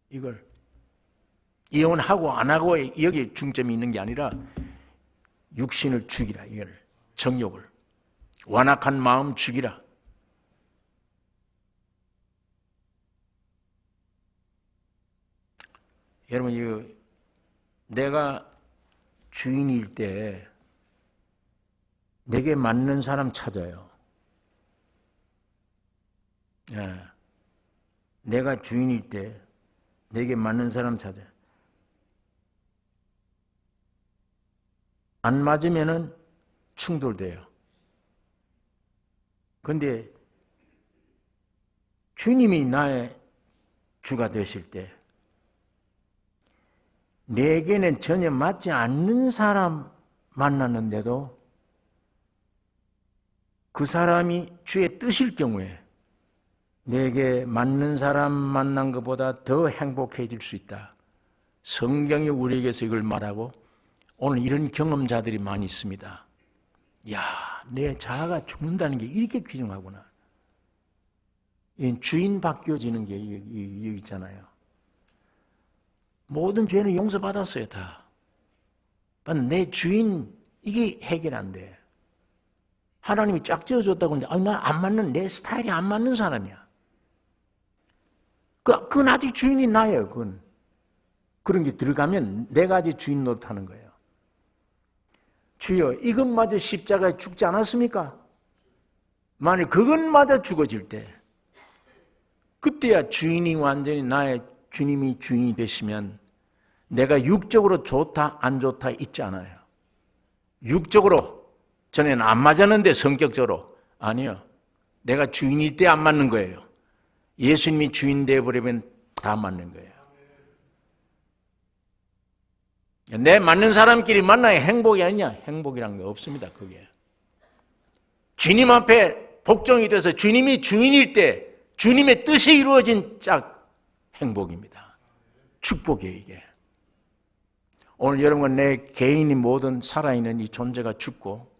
이걸 이혼하고 안 하고 여기에 중점이 있는 게 아니라 육신을 죽이라, 이걸 정욕을, 완악한 마음 죽이라. 여러분, 이거 내가 주인일 때 내게 맞는 사람 찾아요. 예. 내가 주인일 때 내게 맞는 사람 찾아요. 안 맞으면은 충돌돼요. 그런데 주님이 나의 주가 되실 때 내게는 전혀 맞지 않는 사람 만났는데도 그 사람이 주의 뜻일 경우에 내게 맞는 사람 만난 것보다 더 행복해질 수 있다. 성경이 우리에게서 이걸 말하고 오늘 이런 경험자들이 많이 있습니다. 야, 내 자아가 죽는다는 게 이렇게 귀중하구나. 주인 바뀌어지는 게 있잖아요. 모든 죄는 용서받았어요, 다. 내 주인, 이게 해결 안 돼. 하나님이 쫙 지어줬다고 하는데, 나 안 맞는, 내 스타일이 안 맞는 사람이야. 그건 아직 주인이 나예요, 그건. 그런 게 들어가면 내가 아직 주인 노릇하는 거예요. 주여, 이것마저 십자가에 죽지 않았습니까? 만일 그것마저 죽어질 때, 그때야 주인이 완전히 나의 주님이 주인이 되시면 내가 육적으로 좋다 안 좋다 있지 않아요. 육적으로 전에는 안 맞았는데 성격적으로 아니요. 내가 주인일 때 안 맞는 거예요. 예수님이 주인 되어버리면 다 맞는 거예요. 내 맞는 사람끼리 만나야 행복이 아니냐? 행복이란 게 없습니다. 그게 주님 앞에 복종이 돼서 주님이 주인일 때 주님의 뜻이 이루어진 짝 행복입니다. 축복이에요, 이게. 오늘 여러분, 내 개인이 모든 살아있는 이 존재가 죽고,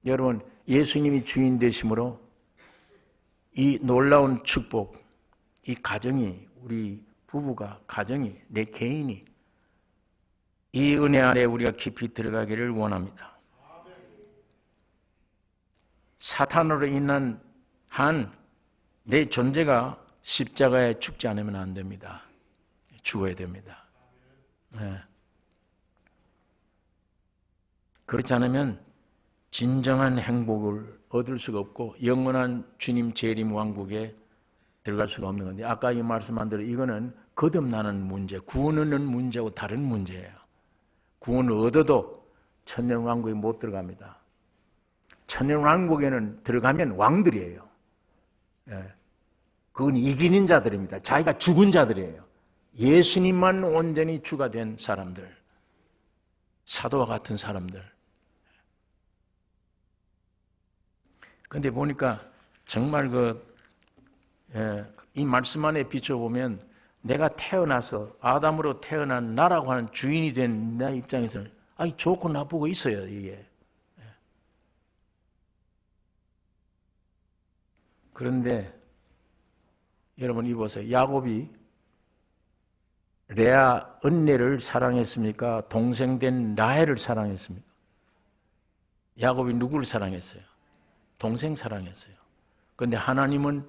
여러분, 예수님이 주인 되심으로 이 놀라운 축복, 이 가정이, 우리 부부가, 가정이, 내 개인이 이 은혜 아래 우리가 깊이 들어가기를 원합니다. 사탄으로 인한 한 내 존재가 십자가에 죽지 않으면 안 됩니다. 죽어야 됩니다. 네. 그렇지 않으면 진정한 행복을 얻을 수가 없고 영원한 주님 재림 왕국에 들어갈 수가 없는 건데, 아까 이 말씀한 대로 이거는 거듭나는 문제, 구원 얻는 문제하고 다른 문제예요. 구원을 얻어도 천년 왕국에 못 들어갑니다. 천년 왕국에는 들어가면 왕들이에요. 예. 그건 이기는 자들입니다. 자기가 죽은 자들이에요. 예수님만 온전히 주가 된 사람들, 사도와 같은 사람들. 그런데 보니까 정말 이 말씀 안에 비춰보면 내가 태어나서 아담으로 태어난 나라고 하는 주인이 된 내 입장에서는 좋고 나쁘고 있어요, 이게. 그런데 여러분 이보세요. 야곱이 레아 언니를 사랑했습니까? 동생 된 라헬을 사랑했습니까? 야곱이 누구를 사랑했어요? 동생 사랑했어요. 그런데 하나님은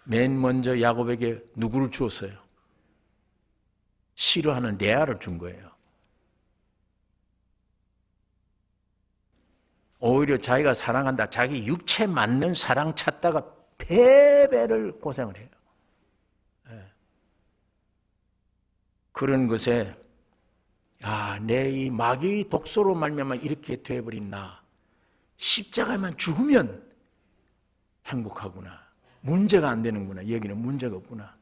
맨 먼저 야곱에게 누구를 주었어요? 싫어하는 레아를 준 거예요. 오히려 자기가 사랑한다, 자기 육체 맞는 사랑 찾다가 배배를 고생을 해요. 그런 것에 내 이 마귀의 독소로 말미암아 이렇게 되어버린 나, 십자가에만 죽으면 행복하구나, 문제가 안 되는구나, 여기는 문제가 없구나,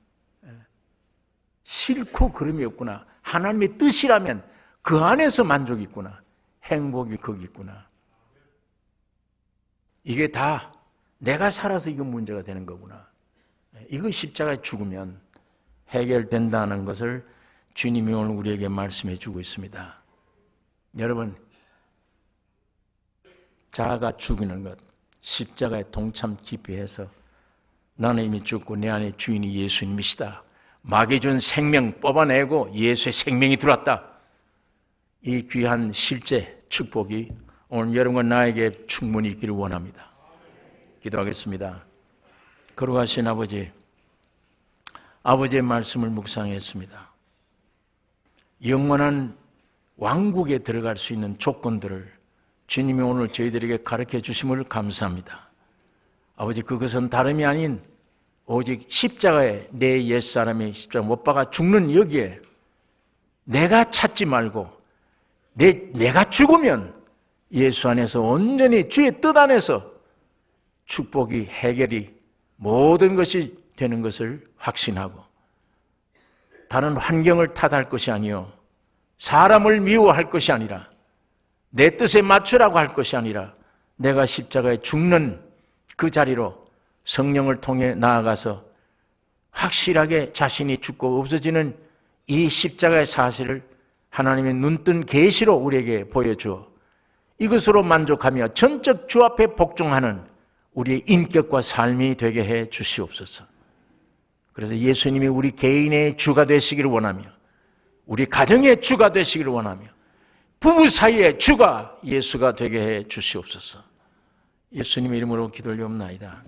싫고 그름이 없구나, 하나님의 뜻이라면 그 안에서 만족이 있구나, 행복이 거기 있구나, 이게 다 내가 살아서 이거 문제가 되는 거구나, 이거 십자가에 죽으면 해결된다는 것을 주님이 오늘 우리에게 말씀해 주고 있습니다. 여러분, 자아가 죽이는 것, 십자가에 동참 깊이 해서 나는 이미 죽고 내 안에 주인이 예수님이시다, 마귀 준 생명 뽑아내고 예수의 생명이 들어왔다, 이 귀한 실제 축복이 오늘 여러분과 나에게 충분히 있기를 원합니다. 기도하겠습니다. 거룩하신 아버지, 아버지의 말씀을 묵상했습니다. 영원한 왕국에 들어갈 수 있는 조건들을 주님이 오늘 저희들에게 가르쳐 주심을 감사합니다. 아버지, 그것은 다름이 아닌 오직 십자가에 내 옛사람이 십자가 못 박아 죽는 여기에 내가 찾지 말고 내가 죽으면 예수 안에서 온전히 주의 뜻 안에서 축복이 해결이 모든 것이 되는 것을 확신하고 다른 환경을 탓할 것이 아니요 사람을 미워할 것이 아니라 내 뜻에 맞추라고 할 것이 아니라 내가 십자가에 죽는 그 자리로 성령을 통해 나아가서 확실하게 자신이 죽고 없어지는 이 십자가의 사실을 하나님의 눈뜬 계시로 우리에게 보여주어 이것으로 만족하며 전적 주 앞에 복종하는 우리의 인격과 삶이 되게 해 주시옵소서. 그래서 예수님이 우리 개인의 주가 되시기를 원하며 우리 가정의 주가 되시기를 원하며 부부 사이의 주가 예수가 되게 해 주시옵소서. 예수님의 이름으로 기도를 올리옵나이다.